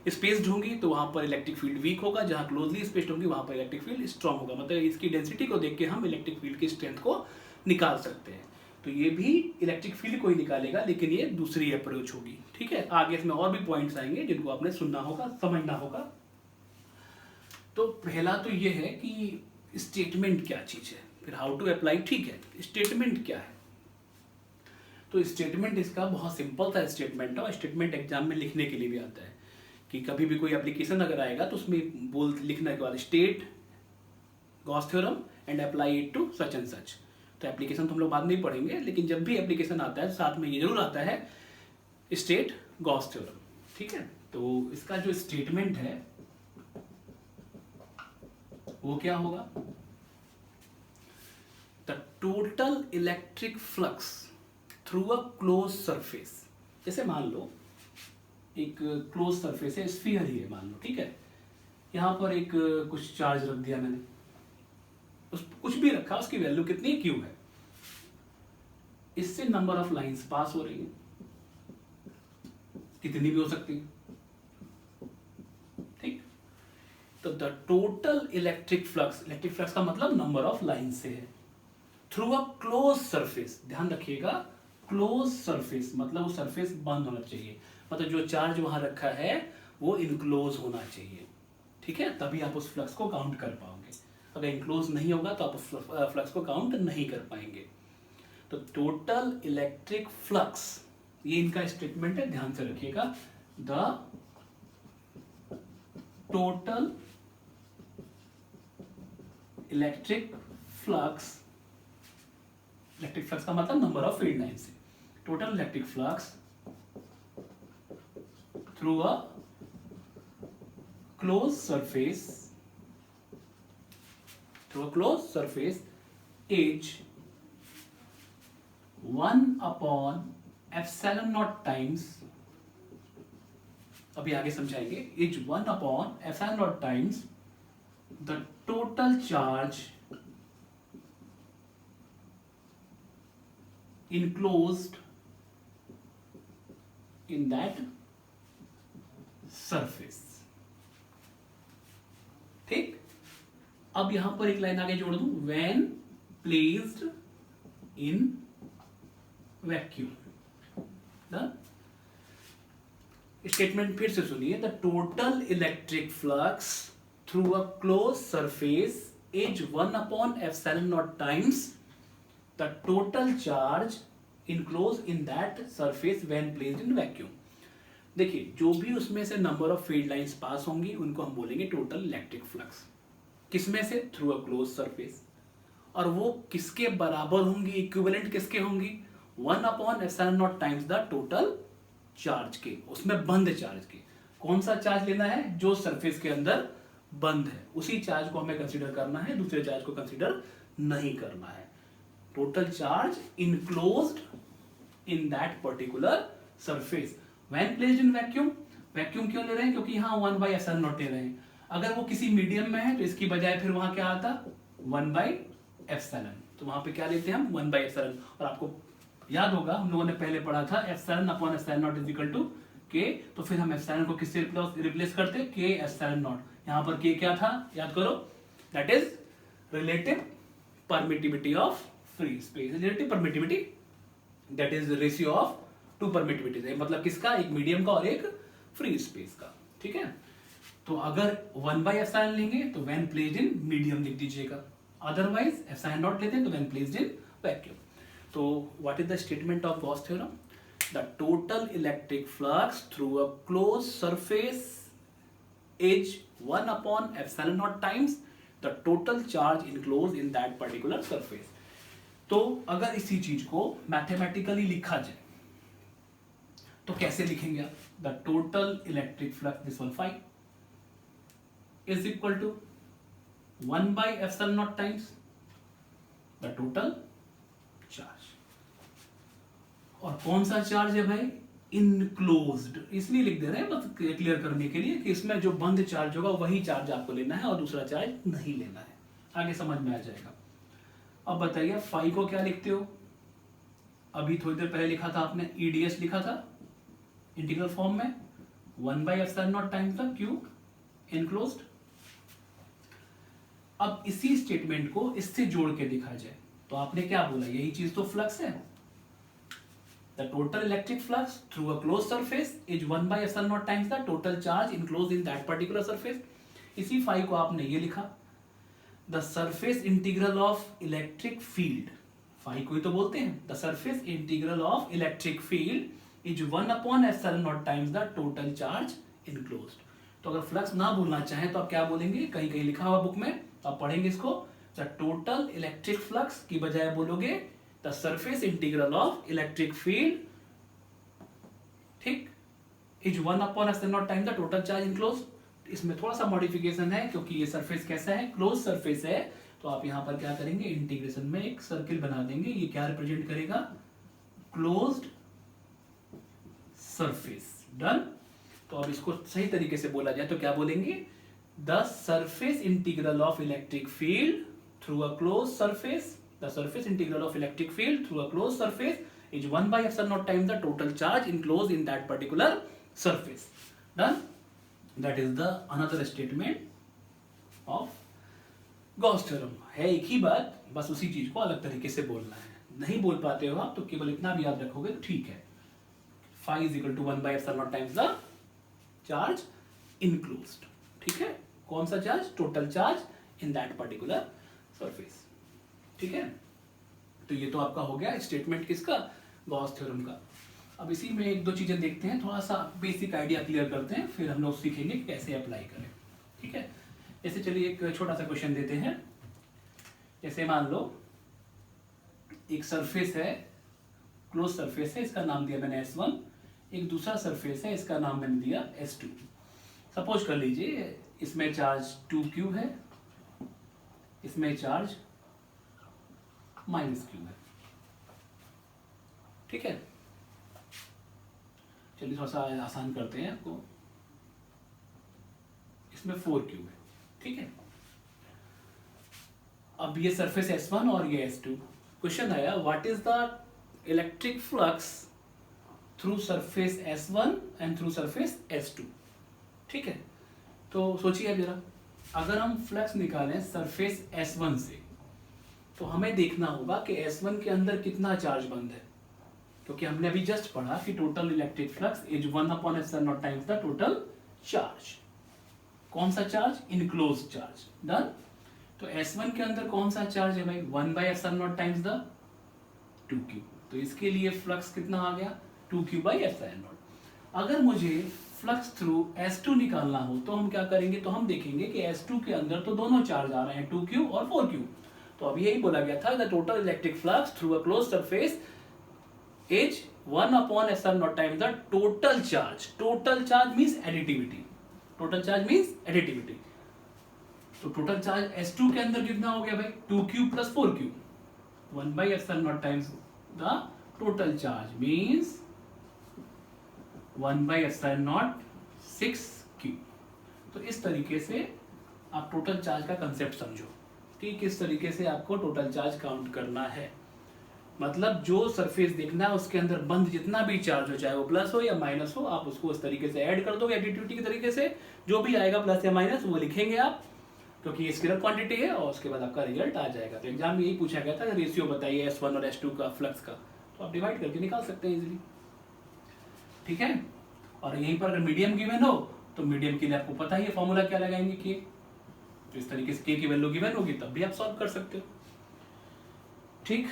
स्पेस्ड होंगी, तो वहाँ पर इलेक्ट्रिक फील्ड वीक होगा, जहाँ क्लोजली स्पेस्ड होंगी वहाँ पर इलेक्ट्रिक फील्ड स्ट्रॉन्ग होगा। मतलब इसकी डेंसिटी को देख के हम इलेक्ट्रिक फील्ड की स्ट्रेंथ को निकाल सकते हैं। तो ये भी इलेक्ट्रिक फील्ड को ही निकालेगा, लेकिन ये दूसरी अप्रोच होगी। ठीक है, आगे इसमें और भी पॉइंट्स आएंगे जिनको आपने सुनना होगा, समझना होगा। तो पहला तो ये है कि स्टेटमेंट क्या चीज है, फिर हाउ टू अप्लाई। ठीक है, स्टेटमेंट क्या है। तो स्टेटमेंट इसका बहुत सिंपल सा स्टेटमेंट है, और स्टेटमेंट एग्जाम में लिखने के लिए भी आता है कि कभी भी कोई एप्लीकेशन अगर आएगा तो उसमें लिखने के बाद state Gauss theorem and apply it to such and such. तो एप्लीकेशन तो हम लोग बाद में ही पढ़ेंगे, लेकिन जब भी एप्लीकेशन आता है साथ में ये जरूर आता है स्टेट गॉस थ्योरम। ठीक है, तो इसका जो स्टेटमेंट है वो क्या होगा, the total electric flux through a close surface. जैसे मान लो एक क्लोज सरफेस है, स्फीयर ही है मान लो, ठीक है। यहां पर एक कुछ चार्ज रख दिया मैंने, उस कुछ भी रखा, उसकी वैल्यू कितनी है, Q है। इससे नंबर ऑफ लाइंस पास हो रही है, कितनी भी हो सकती है। ठीक, तो द टोटल इलेक्ट्रिक फ्लक्स का मतलब नंबर ऑफ लाइन से है, थ्रू अ क्लोज सरफेस। ध्यान रखिएगा, क्लोज सरफेस मतलब वो सरफेस बंद होना चाहिए, मतलब जो चार्ज वहां रखा है वो इनक्लोज होना चाहिए। ठीक है, तभी आप उस फ्लक्स को काउंट कर पाओगे। अगर इनक्लोज नहीं होगा तो आप फ्लक्स को काउंट नहीं कर पाएंगे। तो टोटल इलेक्ट्रिक फ्लक्स, ये इनका स्टेटमेंट है, ध्यान से रखिएगा। The total electric flux, electric flux का मतलब नंबर ऑफ फील्ड लाइन से, total electric flux through a close surface, through a closed surface is 1 upon epsilon naught times, अभी आगे समझाएंगे, is 1 upon epsilon naught times the total charge enclosed in that surface। ठीक, अब यहां पर एक लाइन आगे जोड़ दूं, when placed in vacuum. Statement फिर से सुनिए, the total electric flux through a close surface is 1 upon epsilon naught times the total charge enclose in that surface when placed in vacuum. देखिए, जो भी उसमें से number of field lines pass होंगी उनको हम बोलेंगे टोटल इलेक्ट्रिक फ्लक्स। किसमें से? Through a close surface. और वो किसके बराबर होंगी, इक्विवेलेंट किसके होंगी? 1 upon epsilon naught times the total charge के, उसमें बंद चार्ज के। कौन सा चार्ज लेना है? जो सरफेस के अंदर बंद है, उसी चार्ज को हमें कंसीडर करना है, दूसरे चार्ज को कंसीडर नहीं करना है। Total charge enclosed in that particular surface when placed in vacuum. Vacuum क्यों ले रहे हैं? क्योंकि यहाँ 1 बाई एप्सिलॉन नॉट ले रहे हैं। अगर वो किसी मीडियम में है तो इसकी बजाय फिर वहां क्या आता? 1 बाई एप्सिलॉन। तो वहां पे क्या लेते हैं हम? 1 बाई एप्सिलॉन। और आपको याद होगा हम लोगों ने पहले पढ़ा था epsilon upon epsilon naught is equal to K. तो फिर हम एप्सिलॉन को किससे रिप्लेस करते? के एप्सिलॉन नॉट। यहाँ पर के क्या था? याद करो, that is relative permittivity of free space. Relative permittivity that is ratio of two permittivity, मतलब किसका? एक मीडियम का और एक फ्री स्पेस का। ठीक है, तो अगर 1 बाई एप्सिलॉन लेंगे तो व्हेन प्लेस्ड इन मीडियम लिख दीजिएगा, अदरवाइज एप्सिलॉन नॉट लेते हैं तो व्हेन प्लेस्ड इन वैक्यूम। तो what is the statement of Gauss theorem? The total electric flux through a close surface is 1 upon epsilon naught times the total charge enclosed in that particular surface. तो अगर इसी चीज को मैथमेटिकली लिखा जाए तो कैसे लिखेंगे आप? The total electric flux, this one 5 is equal to 1 by epsilon naught times the total charge। और कौन सा चार्ज है भाई? इनक्लोज्ड, इसलिए लिख दे रहे हैं बस क्लियर करने के लिए कि इसमें जो बंद चार्ज होगा वही चार्ज आपको लेना है और दूसरा चार्ज नहीं लेना है। आगे समझ में आ जाएगा। अब बताइए फाई को क्या लिखते हो? अभी थोड़ी देर पहले लिखा था आपने, ईडीएस लिखा था इंटीग्रल फॉर्म में, 1 by epsilon naught times the q enclosed। अब इसी स्टेटमेंट को इससे जोड़ के दिखा जाए तो आपने क्या बोला? यही चीज तो फ्लक्स है। The total electric flux through a close surface is 1 by epsilon naught times the total charge enclosed in that particular surface. इसी फाई को आपने ये लिखा, the surface integral of electric field, phi को ही तो बोलते हैं, the surface integral of electric field is 1 upon epsilon naught times the total charge enclosed. तो अगर फ्लक्स ना बोलना चाहें तो आप क्या बोलेंगे? कहीं कहीं लिखा हुआ बुक में, तो आप पढ़ेंगे इसको, द टोटल इलेक्ट्रिक फ्लक्स की बजाय बोलोगे the surface integral of electric field, ठीक, is 1 upon epsilon naught times the total charge enclosed. इसमें थोड़ा सा मॉडिफिकेशन है क्योंकि ये सरफेस कैसा है? क्लोज सरफेस है। तो आप यहां पर क्या करेंगे? इंटीग्रेशन में एक सर्किल बना देंगे। ये क्या रिप्रेजेंट करेगा? Closed surface. डन। तो अब इसको सही तरीके से बोला जाए तो क्या बोलेंगे? The surface integral of electric field through a close surface, the surface integral of electric field through a close surface is 1 by epsilon naught times the total charge enclosed in that particular surface. Done. That is the another statement of Gauss theorem. है एक ही बात, बस उसी चीज को अलग तरीके से बोलना है। नहीं बोल पाते हो आप तो केवल इतना भी याद रखोगे तो ठीक है। phi is equal to 1 by epsilon naught times the charge enclosed। ठीक है, कौन सा charge? Total charge in that particular surface. ठीक है, तो ये तो आपका हो गया स्टेटमेंट किसका, गॉस थ्योरम का। अब इसी में एक दो चीजें देखते हैं, थोड़ा सा बेसिक आइडिया क्लियर करते हैं, फिर हम लोग सीखेंगे कैसे अप्लाई करें। ठीक है, जैसे चलिए एक छोटा सा क्वेश्चन देते हैं। जैसे मान लो एक सरफेस है, क्लोज सरफेस है, इसका नाम दिया मैंने S1, एक दूसरा सरफेस है, इसका नाम मैंने दिया S2। सपोज कर लीजिए इसमें चार्ज 2q है, इसमें चार्ज -q है। ठीक है, चलिए थोड़ा सा आसान करते हैं आपको, इसमें 4q है। ठीक है, अब ये सरफेस S1 और ये S2। क्वेश्चन आया what is the electric flux through surface S1 and through surface S2। ठीक है, तो सोचिए जरा, अगर हम फ्लक्स निकालें सरफेस S1 से, तो हमें देखना होगा कि S1 के अंदर कितना चार्ज बंद है, क्योंकि हमने अभी जस्ट पढ़ा कि total electric flux is 1/ε0 times the total charge. कौन सा चार्ज, इनक्लोज चार्ज। डन। तो S1 के अंदर कौन सा चार्ज है भाई, 1/ε0 टाइम्स द 2q। तो इसके लिए फ्लक्स कितना आ गया, 2q/ε0। अगर मुझे फ्लक्स थ्रू S2 निकालना हो तो हम क्या करेंगे, तो हम देखेंगे कि S2 के अंदर तो दोनों चार्ज आ रहे हैं, 2q और 4q। तो अभी यही बोला गया था the total electric flux through a close surface is 1/ε0 times the total charge. Total charge means additivity, total charge means additivity. तो टोटल चार्ज S2 के अंदर कितना हो गया भाई, 2q + 4q। 1/ε0 times the total charge means 1/ε0 6q। तो इस तरीके से आप टोटल चार्ज का कंसेप्ट समझो कि किस तरीके से आपको टोटल चार्ज काउंट करना है। मतलब जो सरफेस देखना है उसके अंदर बंद जितना भी चार्ज हो, चाहे वो प्लस हो या माइनस हो, आप उसको उस तरीके से ऐड कर दोगे एडिटिविटी के तरीके से। जो भी आएगा प्लस या माइनस वो लिखेंगे आप, क्योंकि ये स्केलर क्वांटिटी है, और उसके बाद आपका रिजल्ट आ जाएगा। तो एग्जाम में यही पूछा गया था, रेशियो बताइए S1 और S2 का फ्लक्स का, तो आप डिवाइड करके निकाल सकते हैं इजीली। ठीक है, और यहीं पर अगर मीडियम गिवन हो तो मीडियम के लिए आपको पता ही है फॉर्मूला क्या लगाएंगे, के। तो इस तरीके से के की वैल्यू गिवन होगी तब भी आप सॉल्व कर सकते हो। ठीक,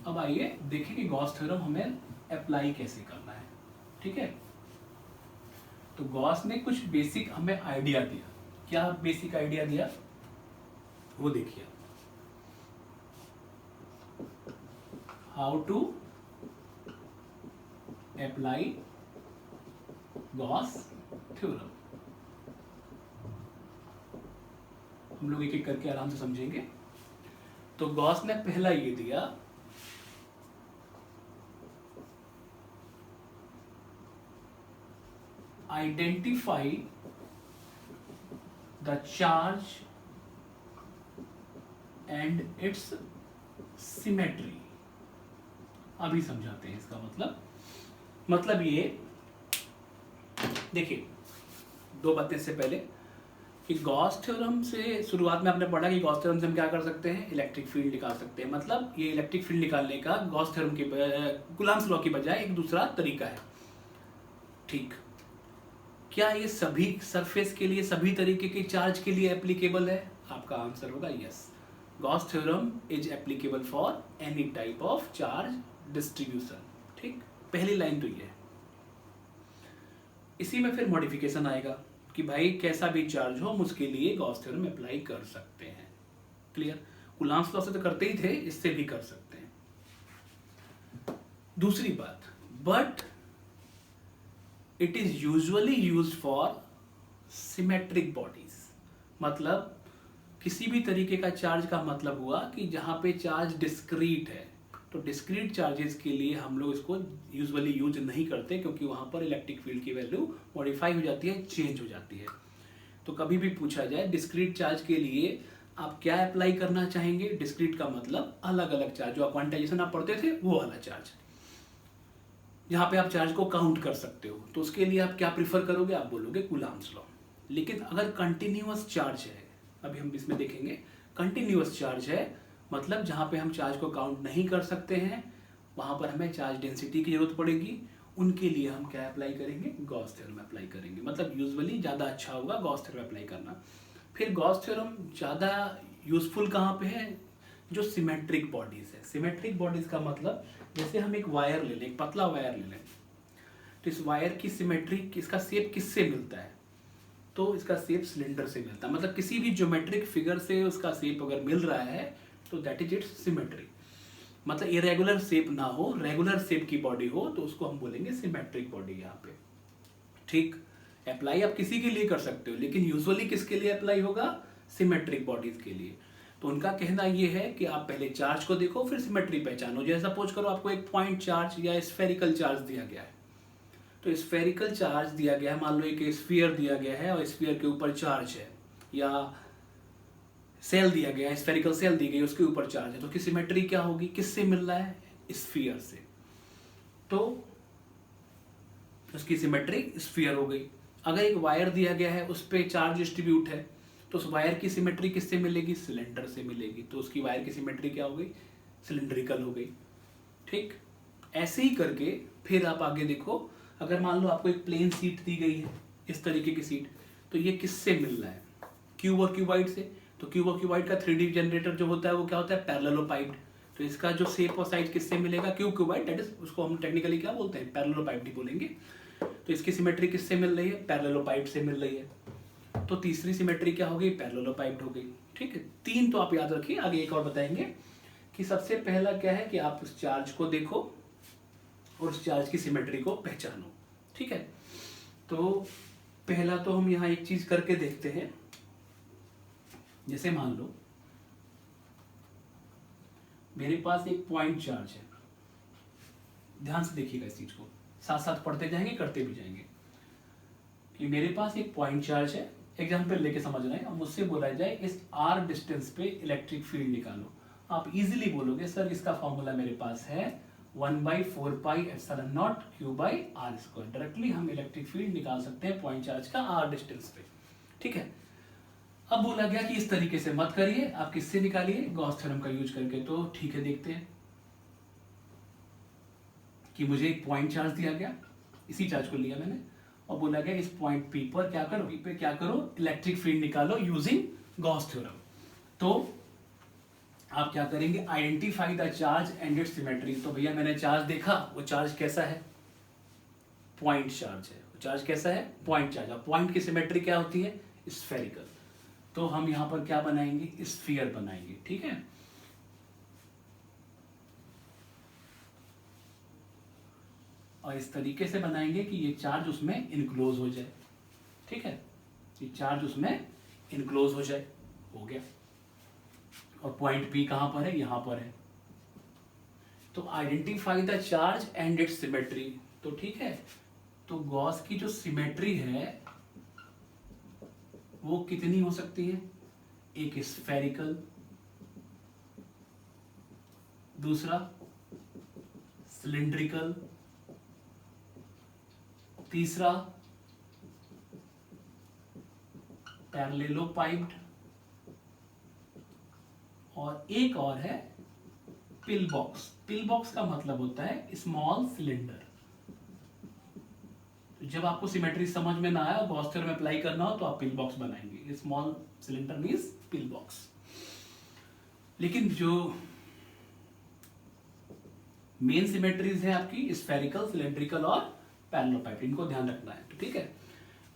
अब आइए देखें कि गॉस थ्योरम हमें अप्लाई कैसे करना है। ठीक है, तो गॉस ने कुछ बेसिक हमें आइडिया दिया। क्या बेसिक आइडिया दिया वो देखिए, how to apply Gauss theorem. हम लोग एक एक करके आराम से समझेंगे। तो गॉस ने पहला ये दिया, identify the charge and it's symmetry. अभी समझाते हैं इसका मतलब ये देखिए, दो बातें से पहले कि गॉस थ्योरम से शुरुआत में आपने पढ़ा कि गॉस थ्योरम से हम क्या कर सकते हैं, इलेक्ट्रिक फील्ड निकाल सकते हैं। मतलब ये इलेक्ट्रिक फील्ड निकालने का गॉस थ्योरम के कूलम्ब्स लॉ की बजाय एक दूसरा तरीका है। ठीक, क्या ये सभी सरफेस के लिए, सभी तरीके के चार्ज के लिए एप्लीकेबल है? आपका आंसर होगा yes. Gauss theorem is applicable for any type of charge distribution. ठीक, पहली लाइन तो ये है। इसी में फिर मॉडिफिकेशन आएगा कि भाई कैसा भी चार्ज हो हम उसके लिए गॉस थ्योरम अप्लाई कर सकते हैं। क्लियर, कूलम्ब्स लॉ से तो करते ही थे, इससे भी कर सकते हैं। दूसरी बात, but it is usually used for symmetric bodies. मतलब किसी भी तरीके का चार्ज का मतलब हुआ कि जहां पे चार्ज डिस्क्रीट है, तो डिस्क्रीट चार्जेस के लिए हम लोग इसको यूजुअली यूज नहीं करते, क्योंकि वहां पर इलेक्ट्रिक फील्ड की वैल्यू मॉडिफाई हो जाती है, चेंज हो जाती है। तो कभी भी पूछा जाए डिस्क्रीट चार्ज के लिए आप क्या अप्लाई करना चाहेंगे, डिस्क्रीट का मतलब अलग अलग चार्ज, जो क्वांटाइजेशन आप पढ़ते थे वो वाला चार्ज, जहां पे आप चार्ज को काउंट कर सकते हो। तो उसके लिए आप क्या प्रीफर करोगे, आप बोलोगे कूलम्ब्स लॉ। लेकिन अगर कंटिन्यूअस चार्ज है, अभी हम इसमें देखेंगे, कंटिन्यूअस चार्ज है मतलब जहां पे हम चार्ज को काउंट नहीं कर सकते हैं, वहां पर हमें चार्ज डेंसिटी की जरूरत पड़ेगी। उनके लिए हम क्या अप्लाई करेंगे, गॉस थ्योरम अप्लाई करेंगे। मतलब यूजुअली ज़्यादा अच्छा होगा गॉस थ्योरम अप्लाई करना। फिर गॉस थ्योरम ज़्यादा यूजफुल कहाँ पे है, जो सिमेट्रिक बॉडीज है। सिमेट्रिक बॉडीज का मतलब जैसे हम एक वायर ले लें, एक पतला वायर ले लें, तो इस वायर की सिमेट्री, इसका शेप किससे मिलता है? तो इसका शेप सिलेंडर से मिलता है। मतलब किसी भी ज्योमेट्रिक फिगर से उसका शेप अगर मिल रहा है तो दैट इज इट्स सिमेट्री। मतलब इरेगुलर शेप ना हो, रेगुलर शेप की बॉडी हो, तो उसको हम बोलेंगे सिमेट्रिक बॉडी यहाँ पे। ठीक, अप्लाई आप किसी के लिए कर सकते हो, लेकिन यूजुअली किसके लिए अप्लाई होगा? सिमेट्रिक बॉडीज के लिए। तो उनका कहना यह है कि आप पहले चार्ज को देखो, फिर सिमेट्री पहचानो। जैसे सपोज करो आपको एक पॉइंट चार्ज या स्फेरिकल चार्ज दिया गया है, तो स्फेरिकल चार्ज दिया गया है, मान लो एक स्फीयर दिया गया है और स्फीयर के ऊपर चार्ज है, या सेल दिया गया है, स्फेरिकल सेल दी गई, उसके ऊपर चार्ज है, तो उसकी सिमेट्री क्या होगी? किससे मिल रहा है? स्फीयर से, तो उसकी सिमेट्री स्फीयर हो गई। अगर एक वायर दिया गया है, उस पर चार्ज डिस्ट्रीब्यूट है, तो उस वायर की सिमेट्री किससे मिलेगी? सिलेंडर से मिलेगी, तो उसकी वायर की सिमेट्री क्या हो गई? सिलेंड्रिकल हो गई। ठीक, ऐसे ही करके फिर आप आगे देखो, अगर मान लो आपको एक प्लेन सीट दी गई है, इस तरीके की सीट, तो ये किससे मिल रहा है? क्यूब और क्यूबाइड से। तो क्यूब और क्यूबाइड का 3D जनरेटर जो होता है वो क्या होता है? पैरेललोपाइप्ड। तो इसका जो शेप और साइज किससे मिलेगा? क्यूब क्यूबाइड, दैट इज, उसको हम टेक्निकली क्या बोलते हैं? पैरेललोपाइप्ड ही बोलेंगे। तो इसकी सिमेट्री किससे मिल रही है? पैरेललोपाइप्ड से मिल रही है। तो तीसरी सिमेट्री क्या हो गई? पैरेललोपाइप्ड हो गई। ठीक है, 3 तो आप याद रखिए, आगे एक और बताएंगे कि सबसे पहला क्या है कि आप उस चार्ज को देखो और उस चार्ज की सिमेट्री को पहचानो। ठीक है, तो पहला तो हम यहाँ एक चीज करके देखते हैं। जैसे मान लो मेरे पास एक पॉइंट चार्ज है, ध्यान से देखिएगा इस चीज को, साथ साथ पढ़ते जाएंगे, करते भी जाएंगे। कि मेरे पास एक पॉइंट चार्ज है, एग्जाम्पल लेके समझ रहे हैं, अब मुझसे बोला जाए इस r डिस्टेंस पे इलेक्ट्रिक फील्ड निकालो। आप इजीली बोलोगे सर इसका फॉर्मूला मेरे पास है 1/4πε0 Q/r²। डायरेक्टली हम इलेक्ट्रिक फील्ड निकाल सकते हैं पॉइंट चार्ज का r डिस्टेंस पे। ठीक है, अब बोला गया कि इस तरीके से मत करिए, आप किससे निकालिए? गॉस थ्योरम का यूज करके। तो ठीक है, देखते हैं कि मुझे एक पॉइंट चार्ज दिया गया, इसी चार्ज को लिया मैंने, और बोला गया इस पॉइंट P पर क्या करो? P पे क्या करो? इलेक्ट्रिक फील्ड निकालो यूजिंग गॉस थ्योरम। तो आप क्या करेंगे? Identify the charge and it's symmetry. तो भैया मैंने चार्ज देखा, वो चार्ज कैसा है? पॉइंट चार्ज है। वो चार्ज कैसा है? Point charge. और पॉइंट की सिमेट्री क्या होती है? स्फेरिकल। तो हम यहां पर क्या बनाएंगे? स्फीयर बनाएंगे। ठीक है, और इस तरीके से बनाएंगे कि ये चार्ज उसमें इनक्लोज हो जाए। ठीक है, ये चार्ज उसमें इनक्लोज हो जाए। हो गया। और पॉइंट P कहां पर है? यहां पर है। तो identify the charge and it's symmetry. तो ठीक है, तो गॉस की जो सिमेट्री है वो कितनी हो सकती है? एक स्फेरिकल, दूसरा सिलिंड्रिकल, तीसरा पैरेललोपाइप्ड, और एक और है पिल बॉक्स। पिल बॉक्स का मतलब होता है स्मॉल सिलेंडर। जब आपको सिमेट्री समझ में ना आया और गॉस थ्योरम अप्लाई करना हो तो आप पिल बॉक्स बनाएंगे। Small cylinder means pill box. लेकिन जो मेन सिमेट्रीज है आपकी स्फेरिकल, सिलेंड्रिकल और पैरेललोपाइप्ड, इनको ध्यान रखना है। तो ठीक है,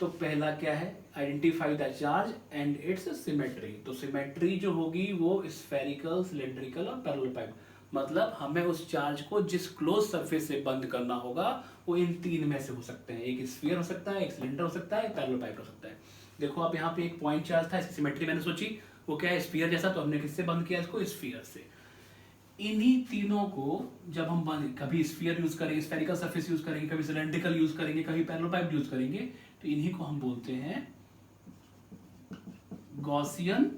तो पहला क्या है? Identify the charge and it's symmetry. तो सिमेट्री जो होगी वो स्फेरिकल, सिलेंड्रिकल और पैरेललोपाइप्ड। मतलब हमें उस चार्ज को जिस क्लोज सरफेस से बंद करना होगा वो इन 3 में से हो सकते हैं। एक स्फीयर हो सकता है, एक सिलेंडर हो सकता है, एक पैरेललोपाइप्ड हो सकता है। देखो आप यहाँ पे एक पॉइंट चार्ज था, इसकी सिमेट्री मैंने सोची वो क्या है? स्फीयर जैसा। तो हमने किससे बंद किया इसको? स्फीयर से। इन्हीं तीनों को जब हम कभी स्फीयर यूज करेंगे, स्फेरिकल सरफेस यूज करेंगे, कभी सिलेंड्रिकल यूज करेंगे, कभी पैरेललोपाइप्ड यूज करेंगे, तो इन्हीं को हम बोलते हैं गॉसियन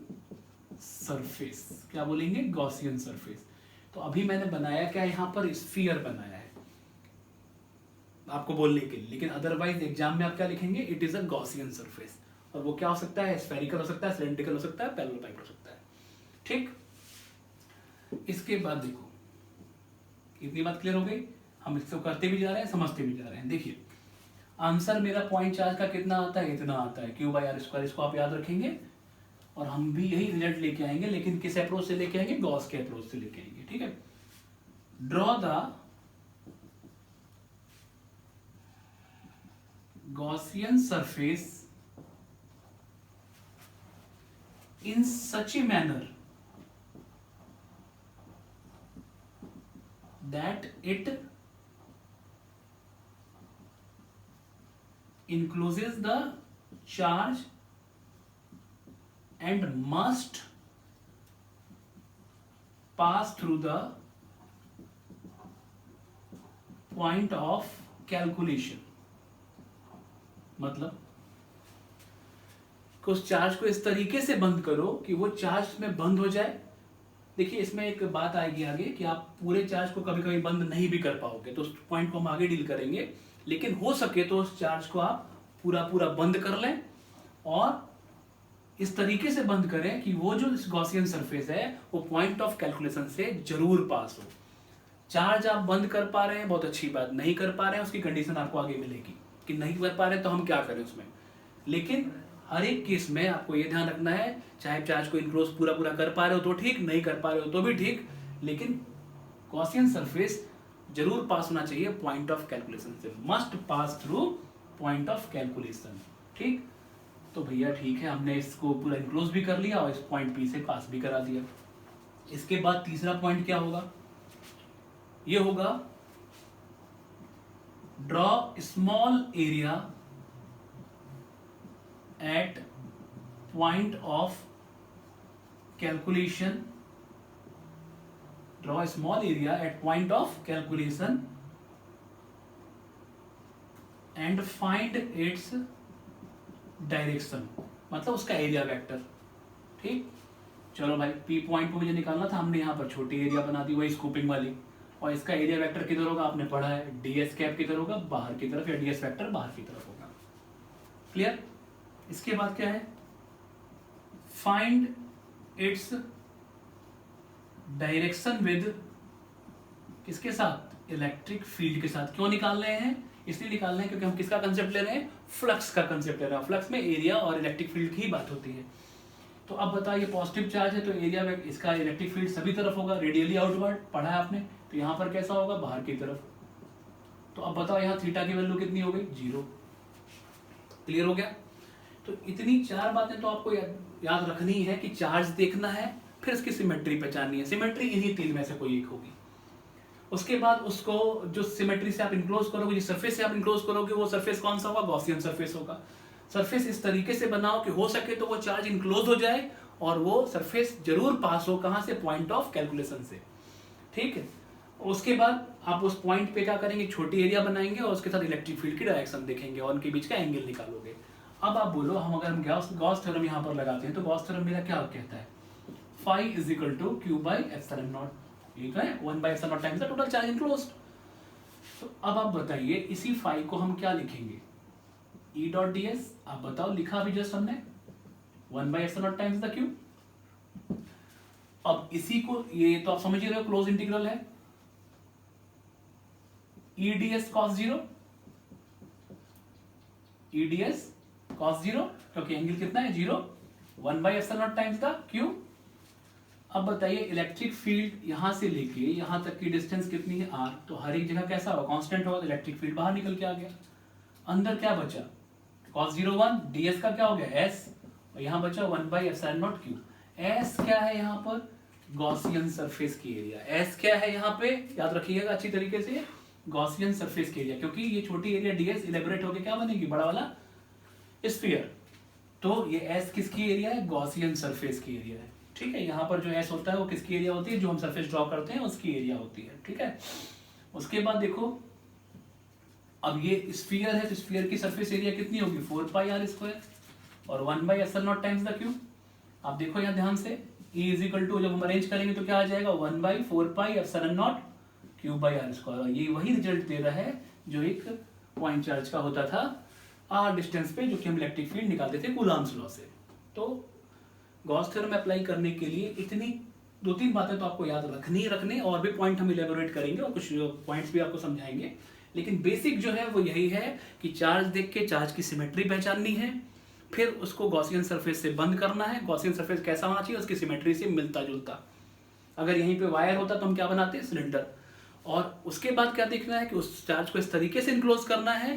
सरफेस। क्या बोलेंगे? Gaussian surface. तो अभी मैंने बनाया क्या? यहां पर स्फीयर बनाया है आपको बोलने के लिए, लेकिन अदरवाइज एग्जाम में आप क्या लिखेंगे? It is a Gaussian surface. और वो क्या हो सकता है? स्फेरिकल हो सकता है, सिलेंड्रिकल हो सकता है, पैरेललोपाइप्ड हो सकता है। ठीक, इसके बाद देखो, इतनी बात क्लियर हो गई। हम इसको करते भी जा रहे हैं, समझते भी जा रहे हैं। देखिए आंसर मेरा पॉइंट चार्ज का कितना आता है? इतना आता है, Q/r²। इसको आप याद रखेंगे। और हम भी यही रिजल्ट लेके आएंगे, लेकिन किस अप्रोच से लेके आएंगे? गॉस के अप्रोच से लेके आएंगे। ठीक है, draw the Gaussian surface in such a manner that it encloses the charge and must pass through the point of calculation। मतलब कि उस चार्ज को इस तरीके से बंद करो कि वो चार्ज में बंद हो जाए। देखिए इसमें एक बात आएगी आगे कि आप पूरे चार्ज को कभी कभी बंद नहीं भी कर पाओगे, तो उस पॉइंट को हम आगे डील करेंगे, लेकिन हो सके तो उस चार्ज को आप पूरा पूरा बंद कर लें और इस तरीके से बंद करें कि वो जो गॉसियन सरफेस है वो पॉइंट ऑफ कैलकुलेशन से जरूर पास हो। चार्ज आप बंद कर पा रहे हैं, बहुत अच्छी बात, नहीं कर पा रहे हैं उसकी कंडीशन आपको आगे मिलेगी कि नहीं कर पा रहे हैं तो हम क्या करें उसमें। लेकिन हर एक केस में आपको ये ध्यान रखना है, चाहे चार्ज को इनक्लोज पूरा पूरा कर पा रहे हो तो ठीक, नहीं कर पा रहे हो तो भी ठीक, लेकिन गॉसियन सरफेस जरूर पास होना चाहिए पॉइंट ऑफ कैलकुलेशन से, must pass through point of calculation. ठीक, तो भैया ठीक है, हमने इसको पूरा इनक्लोज भी कर लिया और इस पॉइंट पी से पास भी करा दिया। इसके बाद तीसरा पॉइंट क्या होगा? ये होगा draw small area at point of calculation, draw a small area at point of calculation and find its direction, मतलब उसका एरिया वेक्टर। ठीक, चलो भाई पी पॉइंट को मुझे निकालना था, हमने यहाँ पर छोटी एरिया बना दी वही स्कूपिंग वाली, और इसका एरिया वेक्टर किधर होगा आपने पढ़ा है, डीएस कैप किधर होगा? बाहर की तरफ, या डीएस वेक्टर बाहर की तरफ होगा। क्लियर? इसके बाद क्या है? फाइंड इट्स डायरेक्शन विद किसके साथ? इलेक्ट्रिक फील्ड के साथ। क्यों निकाल रहे हैं? इसलिए निकाल रहे हैं क्योंकि हम किसका कंसेप्ट ले रहे हैं? फ्लक्स का कंसेप्ट ले रहे हैं। फ्लक्स में एरिया और इलेक्ट्रिक फील्ड की ही बात होती है। तो अब बताइए पॉजिटिव चार्ज है तो एरिया में इसका इलेक्ट्रिक फील्ड सभी तरफ होगा, रेडियली आउटवर्ड, पढ़ा है आपने। तो यहां पर कैसा होगा? बाहर की तरफ। तो अब बताओ यहाँ थीटा की वैल्यू कितनी हो गई? 0। क्लियर हो गया? तो इतनी चार बातें तो आपको याद रखनी है कि चार्ज देखना है, फिर इसकी सिमेट्री पहचाननी है। सिमेट्री इन्हीं तीन में से कोई एक होगी। उसके बाद उसको जो सिमेट्री से आप इनक्लोज करोगे, जिस सरफेस से आप इनक्लोज करोगे, वो सरफेस कौन सा होगा? गॉसियन सरफेस होगा। सरफेस इस तरीके से बनाओ कि हो सके तो वो चार्ज इनक्लोज हो जाए और वो सरफेस जरूर पास हो, कहां से? पॉइंट ऑफ कैलकुलेशन से। ठीक है, उसके बाद आप उस पॉइंट पे क्या करेंगे? छोटी एरिया बनाएंगे और उसके साथ इलेक्ट्रिक फील्ड की डायरेक्शन देखेंगे और उनके बीच का एंगल निकालोगे। अब आप बोलो, हम गॉस थ्योरम यहां पर लगाते हैं तो गॉस थ्योरम मेरा क्या कहता है? Phi is equal to Q by epsilon naught. ये है 1 by epsilon naught times the total charge enclosed. तो अब आप बताइए इसी फाई को हम क्या लिखेंगे? ई डॉट डी एस। आप बताओ, लिखा अभी जस्ट हमने 1 by epsilon naught times the Q. अब इसी को, ये तो आप समझ ही रहे हो क्लोज इंटीग्रल है, E D S cos 0, E D S cos 0, क्योंकि एंगल कितना है? 0, 1 by epsilon naught times the Q. अब बताइए इलेक्ट्रिक फील्ड यहां से लेके यहां तक की डिस्टेंस कितनी है? r। तो हर एक जगह कैसा होगा? कांस्टेंट होगा, तो इलेक्ट्रिक फील्ड बाहर निकल के आ गया। अंदर क्या बचा? cos 0 1, ds का क्या हो गया? s, और यहां बचा 1 by epsilon naught Q. s क्या है यहां पर? गॉसियन सरफेस की एरिया। s क्या है यहां पे? याद रखिएगा अच्छी तरीके से, गॉसियन सरफेस की एरिया, क्योंकि ये छोटी एरिया ds इलेबोरेट होकर क्या बनेगी? बड़ा वाला स्फीयर। तो ये S किसकी एरिया है? गॉसियन सरफेस की एरिया है। ठीक है, यहाँ पर जो S होता है वो किसकी एरिया होती है? जो हम सरफेस ड्रॉ करते हैं उसकी एरिया होती है। ठीक है, उसके बाद देखो, अब ये स्फीयर है तो स्फीयर की सरफेस एरिया कितनी होगी? 4 पाई आर स्क्वायर और 1 by epsilon naught times the Q. आप देखो यहाँ ध्यान से, E इज इक्वल टू, जब हम अरेंज करेंगे तो क्या आ जाएगा? 1 by 4 pi epsilon naught Q by R square. और ये वही रिजल्ट दे रहा है जो एक पॉइंट चार्ज का होता था आर डिस्टेंस पे, जो कि हम इलेक्ट्रिक फील्ड निकालते थे कूलॉम्स लॉ से। तो गॉस थ्योरम अप्लाई करने के लिए इतनी 2-3 बातें तो आपको याद रखनी, और भी पॉइंट हम इलेबोरेट करेंगे और कुछ पॉइंट्स भी आपको समझाएंगे। लेकिन बेसिक जो है वो यही है कि चार्ज देख के चार्ज की सिमेट्री पहचाननी है, फिर उसको गॉसियन सरफेस से बंद करना है। गॉसियन सरफेस कैसा होना चाहिए, उसकी सिमेट्री से मिलता जुलता। अगर यहीं पे वायर होता तो हम क्या बनाते हैं, सिलेंडर। और उसके बाद क्या देखना है कि उस चार्ज को इस तरीके से इनक्लोज करना है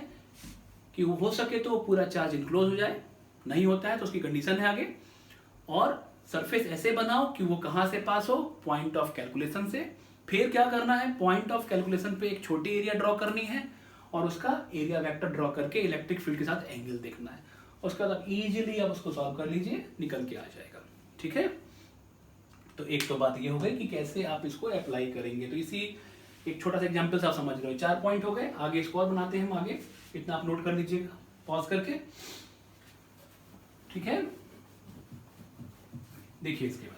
कि वो हो सके तो वो पूरा चार्ज इनक्लोज हो जाए, नहीं होता है तो उसकी कंडीशन है आगे। और सरफेस ऐसे बनाओ कि वो कहाँ से पास हो, पॉइंट ऑफ कैलकुलेशन से। फिर क्या करना है, पॉइंट ऑफ कैलकुलेशन पे एक छोटी एरिया ड्रॉ करनी है और उसका एरिया वेक्टर ड्रॉ करके इलेक्ट्रिक फील्ड के साथ एंगल देखना है। उसके बाद आप इजीली आप उसको सॉल्व कर लीजिए, निकल के आ जाएगा। ठीक है, तो एक तो बात ये हो गई कि कैसे आप इसको अप्लाई करेंगे। तो इसी एक छोटा सा एग्जांपल से आप समझ रहे हो, 4 पॉइंट हो गए। आगे इसको और बनाते हैं हम आगे, इतना आप नोट कर लीजिएगा पॉज करके। ठीक है, देखिए इसके बाद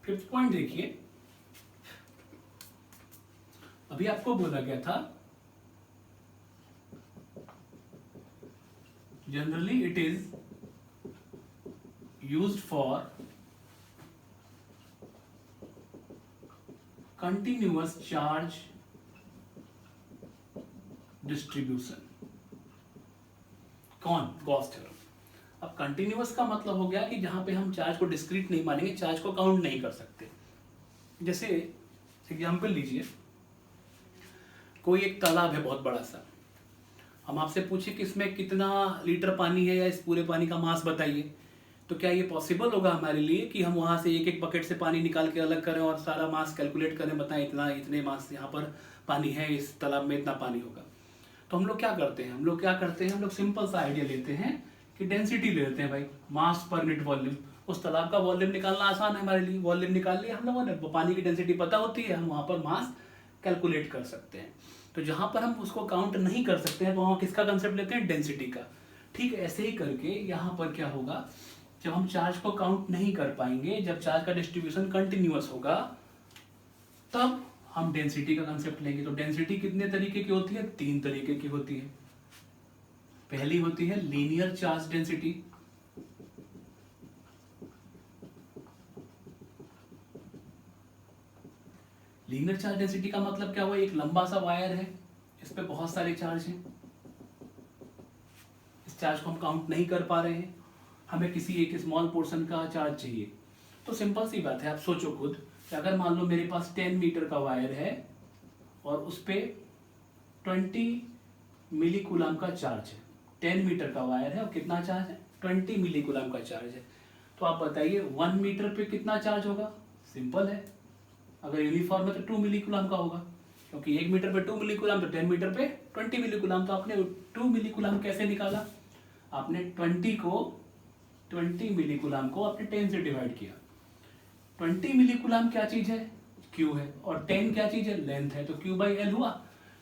फिफ्थ पॉइंट देखिए। अभी आपको बोला गया था generally it is used for continuous charge distribution. कौन, गॉस थ्योरम। अब कंटिन्यूअस का मतलब हो गया कि जहां पे हम चार्ज को डिस्क्रीट नहीं मानेंगे, चार्ज को काउंट नहीं कर सकते। जैसे एग्जांपल लीजिए, कोई एक तालाब है बहुत बड़ा सा, हम आपसे पूछे कि इसमें कितना लीटर पानी है या इस पूरे पानी का मास बताइए, तो क्या ये पॉसिबल होगा हमारे लिए कि हम वहां से एक एक बकेट से पानी निकाल के अलग करें और सारा मास कैलकुलेट करें, बताएं इतना इतने मास यहाँ पर पानी है, इस तालाब में इतना पानी होगा। तो हम लोग क्या करते हैं, हम लोग सिंपल सा आइडिया लेते हैं कि डेंसिटी ले लेते हैं भाई, मास पर यूनिट वॉल्यूम। उस तालाब का वॉल्यूम निकालना आसान है हमारे लिए, वॉल्यूम निकाल लिया हम लोगों ने, पानी की डेंसिटी पता होती है, हम वहां पर मास कैलकुलेट कर सकते हैं। तो जहां पर हम उसको काउंट नहीं कर सकते हैं तो वहां किसका कंसेप्ट लेते हैं, डेंसिटी का। ठीक ऐसे ही करके यहाँ पर क्या होगा, जब हम चार्ज को काउंट नहीं कर पाएंगे, जब चार्ज का डिस्ट्रीब्यूशन कंटिन्यूअस होगा, तब हम डेंसिटी का कंसेप्ट लेंगे। तो डेंसिटी कितने तरीके की होती है, 3 तरीके की होती है। पहली होती है linear charge density, linear charge density का मतलब क्या हुआ, एक लंबा सा वायर है, इस पे बहुत सारे चार्ज हैं, इस चार्ज को हम काउंट नहीं कर पा रहे हैं, हमें किसी एक स्मॉल पोर्शन का चार्ज चाहिए। तो सिंपल सी बात है, आप सोचो खुद कि अगर मान लो मेरे पास 10 मीटर का वायर है और उस पे 20 मिली कूलम का चार्ज है। 10 मीटर का वायर है और कितना चार्ज है, 20 मिली कूलम का चार्ज है। तो आप बताइए 1 मीटर पे कितना चार्ज होगा, सिंपल है, अगर यूनिफॉर्म है तो 2 मिली कूलम का होगा, क्योंकि 1 मीटर पे 2 मिली कूलम, तो 10 मीटर पे 20 मिली कूलम। तो आपने 2 मिली कूलम कैसे निकाला, आपने 20 मिली कूलम को आपने 10 से डिवाइड किया। 20 मिली कूलम क्या चीज है, क्यू है, और 10 क्या चीज है, लेंथ है, तो क्यू बाई एल हुआ।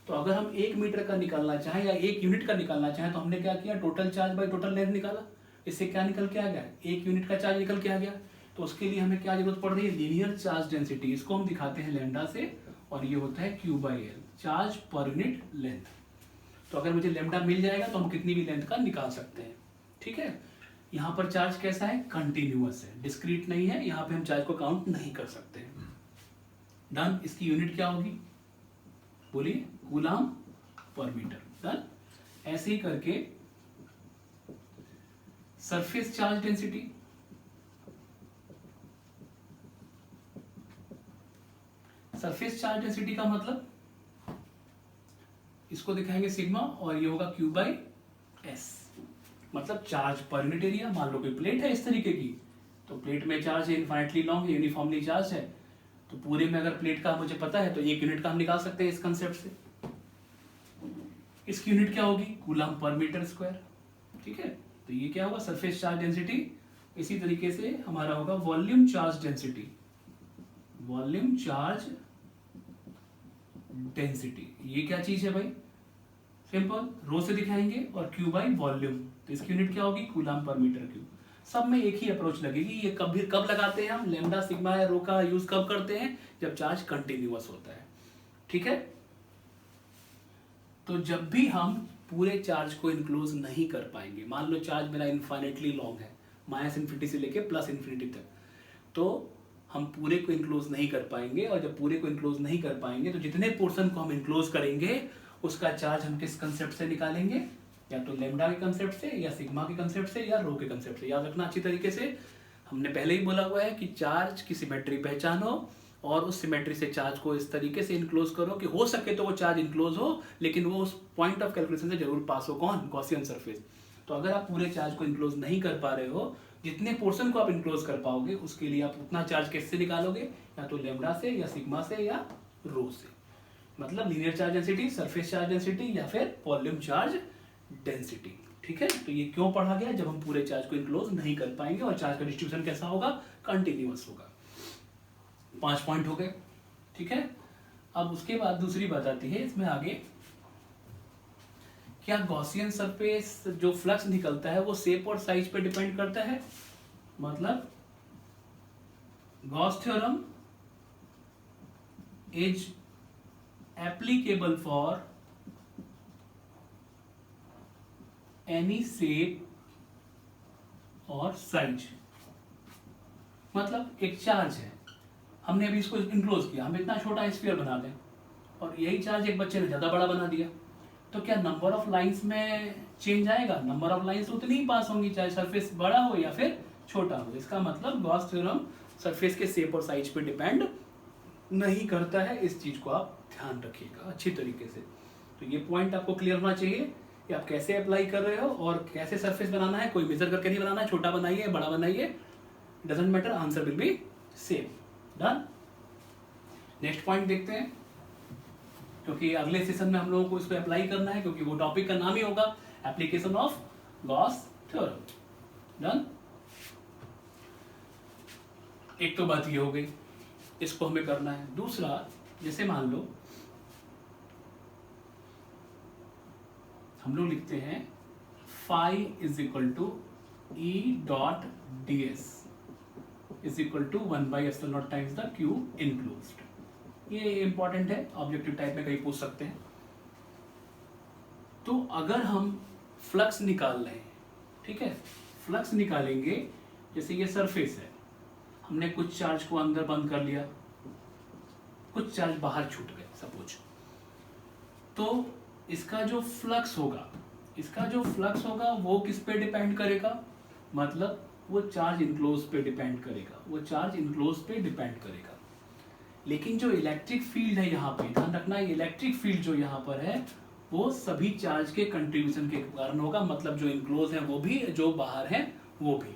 तो अगर हम 1 मीटर का निकालना चाहें या 1 यूनिट का निकालना चाहें तो हमने क्या किया, total charge by total length निकाला। इससे क्या निकल के आ गया, 1 यूनिट का चार्ज निकल के आ गया। तो उसके लिए हमें क्या जरूरत पड़ रही है, लीनियर चार्ज डेंसिटी, इसको हम दिखाते हैं लैम्डा से, और ये होता है Q by L, charge per unit length. तो अगर मुझे लैम्डा मिल जाएगा तो हम कितनी भी लेंथ का निकाल सकते हैं। ठीक है, यहाँ पर चार्ज कैसा है, कंटिन्यूअस है, डिस्क्रीट नहीं है, यहाँ पे हम चार्ज को काउंट नहीं कर सकते हैं। डन, इसकी यूनिट क्या होगी, बोलिए, कूलम पर मीटर। डन, ऐसे ही करके surface charge density, surface charge density का मतलब इसको दिखाएंगे सिग्मा और ये होगा क्यू बाई एस, मतलब चार्ज पर यूनिट एरिया। मान लो कोई प्लेट है इस तरीके की, तो प्लेट में चार्ज है इनफाइनेटली लॉन्ग है, यूनिफॉर्मली चार्ज है, तो पूरे में अगर प्लेट का मुझे पता है तो 1 यूनिट का हम निकाल सकते हैं इस कंसेप्ट से। इसकी यूनिट क्या होगी, कूलम पर मीटर स्क्वायर। ठीक है, तो ये क्या होगा, सरफेस चार्ज डेंसिटी। इसी तरीके से हमारा होगा volume charge density, volume charge density, ये क्या चीज है भाई, सिंपल, रो से दिखाएंगे और क्यू बाई वॉल्यूम, तो इसकी यूनिट क्या होगी, कूलम पर मीटर क्यूब। सब में एक ही अप्रोच लगेगी। ये कब लगाते हैं हम, लैम्डा सिग्मा या रो का यूज कब करते हैं, जब चार्ज कंटिन्यूअस होता है। ठीक है, तो जब भी हम पूरे चार्ज को इनक्लोज नहीं कर पाएंगे, मान लो चार्ज मेरा इनफाइनेटली लॉन्ग है, -∞ से लेके +∞ तक, तो हम पूरे को इनक्लोज नहीं कर पाएंगे, और जब पूरे को इनक्लोज नहीं कर पाएंगे तो जितने पोर्शन को हम इनक्लोज करेंगे उसका चार्ज हम किस कंसेप्ट से निकालेंगे, या तो लेमडा के कंसेप्ट से, या सिग्मा के कंसेप्ट से, या रो के कंसेप्ट से। याद रखना अच्छी तरीके से, हमने पहले ही बोला हुआ है कि चार्ज की सिमेट्री पहचानो और उस सिमेट्री से चार्ज को इस तरीके से इनक्लोज करो कि हो सके तो वो चार्ज इनक्लोज हो, लेकिन वो उस पॉइंट ऑफ कैलकुलेशन से जरूर पास हो। कौन? Gaussian surface. तो अगर आप पूरे चार्ज को इनक्लोज नहीं कर पा रहे हो, जितने पोर्शन को आप इनक्लोज कर पाओगे उसके लिए आप उतना चार्ज कैसे निकालोगे, या तो लेमडा से, या सिग्मा से, या रो से। मतलब linear charge density, surface charge density, या फिर वॉल्यूम चार्ज डेंसिटी। ठीक है, तो ये क्यों पढ़ा गया? जब हम पूरे चार्ज को इनक्लोज नहीं कर पाएंगे और चार्ज का डिस्ट्रीब्यूशन कैसा होगा? कंटिन्यूअस होगा। 5 पॉइंट हो गए। ठीक है, अब उसके बाद दूसरी बात आती है इसमें आगे, क्या गॉसियन सरफेस जो फ्लक्स निकलता है वो शेप और साइज पे डिपेंड करता है? मतलब Gauss theorem is applicable for any shape और साइज। मतलब एक चार्ज है, हमने अभी इसको इनक्लोज किया, हम इतना छोटा स्फीयर बना दें और यही चार्ज एक बच्चे ने ज्यादा बड़ा बना दिया, तो क्या नंबर ऑफ लाइंस में चेंज आएगा? नंबर ऑफ लाइंस उतनी ही पास होंगी चाहे सरफेस बड़ा हो या फिर छोटा हो। इसका मतलब गॉस थ्योरम सरफेस के शेप और साइज पे डिपेंड नहीं करता है। इस चीज को आप ध्यान रखिएगा अच्छी तरीके से। तो ये पॉइंट आपको क्लियर होना चाहिए कि आप कैसे अप्लाई कर रहे हो और कैसे सरफेस बनाना है। कोई मेजर करके नहीं बनाना है, छोटा बनाइए बड़ा बनाइए, doesn't matter, answer will be same. Done. Next point देखते हैं, क्योंकि अगले सेशन में हम लोगों को इसको अप्लाई करना है, क्योंकि वो टॉपिक का नाम ही होगा application of Gauss theorem. Done. एक तो बात ये हो गई, इसको हमें करना है। दूसरा, जैसे मान लो हम लोग लिखते हैं phi is equal to E dot D S is equal to 1/ε0 times the Q enclosed. ये इंपॉर्टेंट है, ऑब्जेक्टिव टाइप में कहीं पूछ सकते हैं। तो अगर हम फ्लक्स निकाल रहे हैं, ठीक है, फ्लक्स निकालेंगे, जैसे ये सरफेस है, हमने कुछ चार्ज को अंदर बंद कर लिया, कुछ चार्ज बाहर छूट गए सपोज, तो इसका जो फ्लक्स होगा वो किस पे डिपेंड करेगा? मतलब वो चार्ज इनक्लोज पे डिपेंड करेगा। लेकिन जो इलेक्ट्रिक फील्ड है यहाँ पे, ध्यान रखना, इलेक्ट्रिक फील्ड जो यहाँ पर है वो सभी चार्ज के कंट्रीब्यूशन के कारण होगा। मतलब जो इनक्लोज है वो भी, जो बाहर है वो भी।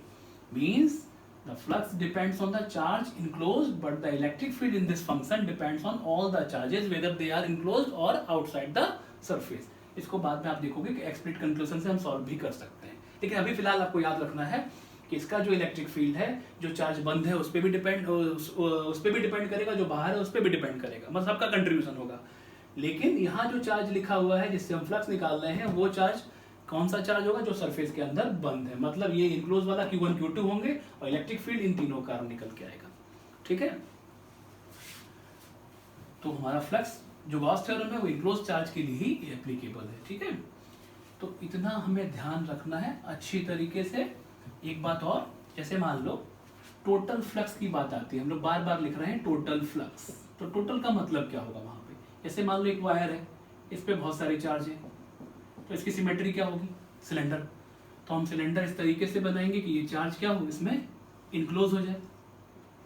Means the flux depends on the charge enclosed, but the electric field in this function depends on all the charges whether they are enclosed or outside the surface। इसको बाद में आप देखोगे कि एक्सप्लिसिट कंक्लूजन से हम सॉल्व भी कर सकते हैं, लेकिन अभी फिलहाल आपको याद रखना है कि इसका जो इलेक्ट्रिक फील्ड है, जो चार्ज बंद है उस पर भी डिपेंड करेगा, जो बाहर है उस पर भी डिपेंड करेगा, मतलब सबका कंट्रीब्यूशन होगा। लेकिन यहाँ जो चार्ज लिखा हुआ है जिससे हम फ्लक्स निकाल रहे हैं, वो चार्ज कौन सा चार्ज होगा? जो सरफेस के अंदर बंद है। मतलब ये इनक्लोज वाला Q1 Q2 होंगे और इलेक्ट्रिक फील्ड इन तीनों कारण निकल के आएगा। ठीक है, तो हमारा फ्लक्स जो गॉस थ्योरम है वो इनक्लोज चार्ज के लिए ही एप्लीकेबल है। ठीक है, तो इतना हमें ध्यान रखना है अच्छी तरीके से। एक बात और, जैसे मान लो टोटल फ्लक्स की बात आती है, हम लोग बार बार लिख रहे हैं टोटल फ्लक्स, तो टोटल का मतलब क्या होगा वहां पे? जैसे मान लो एक वायर है, इस पे बहुत सारे चार्ज है, तो इसकी सिमेट्री क्या होगी? सिलेंडर। तो हम सिलेंडर इस तरीके से बनाएंगे कि ये चार्ज क्या हो, इसमें इनक्लोज हो जाए।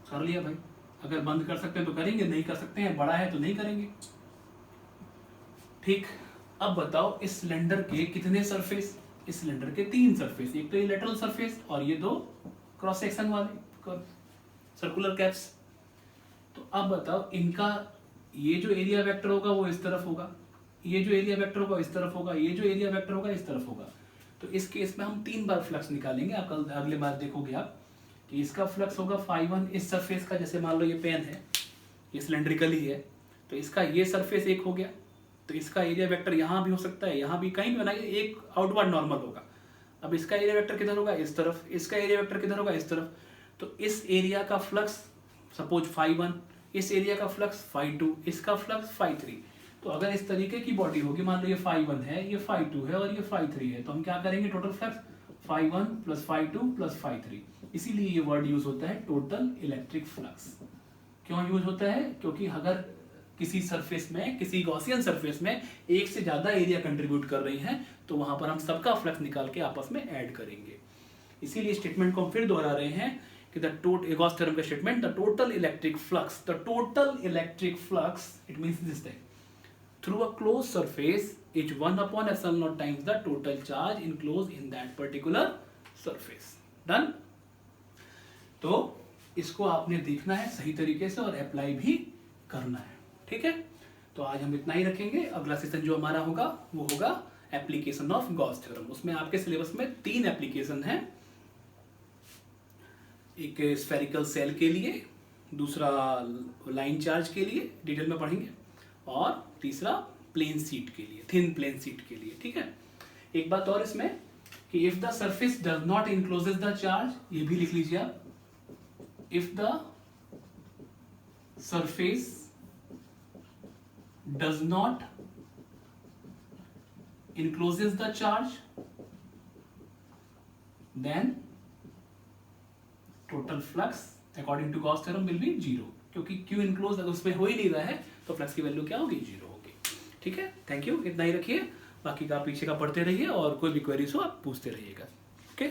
कर लिया भाई, अगर बंद कर सकते हैं तो करेंगे, नहीं कर सकते हैं, बड़ा है तो नहीं करेंगे। ठीक, अब बताओ इस सिलेंडर के कितने सरफेस? इस सिलेंडर के 3 सरफेस, एक तो ये लेटरल सरफेस और ये 2 क्रॉस सेक्शन वाले सर्कुलर कैप्स। तो अब बताओ इनका ये जो एरिया वेक्टर होगा वो इस तरफ होगा, ये जो एरिया वेक्टर होगा इस तरफ होगा, ये जो एरिया वेक्टर होगा इस तरफ होगा। तो इस केस में हम 3 बार फ्लक्स निकालेंगे। आप कल अगले बार देखोगे आप कि इसका फ्लक्स होगा φ1 इस सरफेस का, जैसे मान लो ये पेन है, ये सिलेंड्रिकली है, तो इसका ये सरफेस एक हो गया, तो इसका एरिया वेक्टर यहाँ भी हो सकता है, यहाँ भी, कहीं भी बनाइए, एक आउटवर्ड नॉर्मल होगा। अब इसका एरिया वेक्टर किधर होगा? इस तरफ। इसका एरिया वेक्टर किधर होगा? इस तरफ। तो इस एरिया का फ्लक्स सपोज φ1, इस एरिया का फ्लक्स φ2, इसका फ्लक्स φ3। तो अगर इस तरीके की बॉडी होगी, मान लो ये φ1 है, ये φ2 है और ये φ3 है, तो हम क्या करेंगे? टोटल फ्लक्स φ1 + φ2 + φ3 इसीलिए ये वर्ड यूज होता है टोटल इलेक्ट्रिक फ्लक्स। क्यों यूज होता है? क्योंकि अगर किसी सरफेस में, किसी गॉसियन सरफेस में एक से ज्यादा एरिया कंट्रीब्यूट कर रही हैं तो वहां पर हम सबका फ्लक्स निकाल के आपस में ऐड करेंगे। इसीलिए स्टेटमेंट को हम फिर दोहरा रहे हैं कि गॉस थ्योरम का statement, the total electric flux it means this that through a closed surface is 1 upon epsilon naught times the total charge enclosed in that particular surface. Done? तो इसको आपने देखना है सही तरीके से और अप्लाई भी करना है, ठीक है? तो आज हम इतना ही रखेंगे। अगला सेशन जो हमारा होगा वो होगा एप्लीकेशन ऑफ गॉस थ्योरम। उसमें आपके सिलेबस में 3 एप्लीकेशन है, एक स्फेरिकल सेल के लिए, दूसरा लाइन चार्ज के लिए डिटेल में पढ़ेंगे, और तीसरा प्लेन सीट के लिए, थिन प्लेन सीट के लिए, ठीक है? एक बात और इसमें कि if the surface does not encloses the charge, ये भी लिख लीजिए आप, if the surface does not encloses the charge then total flux according to Gauss theorem will be 0, क्योंकि क्यू इनक्लोज अगर उसमें हो ही नहीं रहा है तो फ्लक्स की वैल्यू क्या होगी? 0 होगी, ठीक है? थैंक यू, इतना ही रखिए, बाकी का पीछे का पढ़ते रहिए और कोई भी क्वेरीज हो आप पूछते रहिएगा, ओके?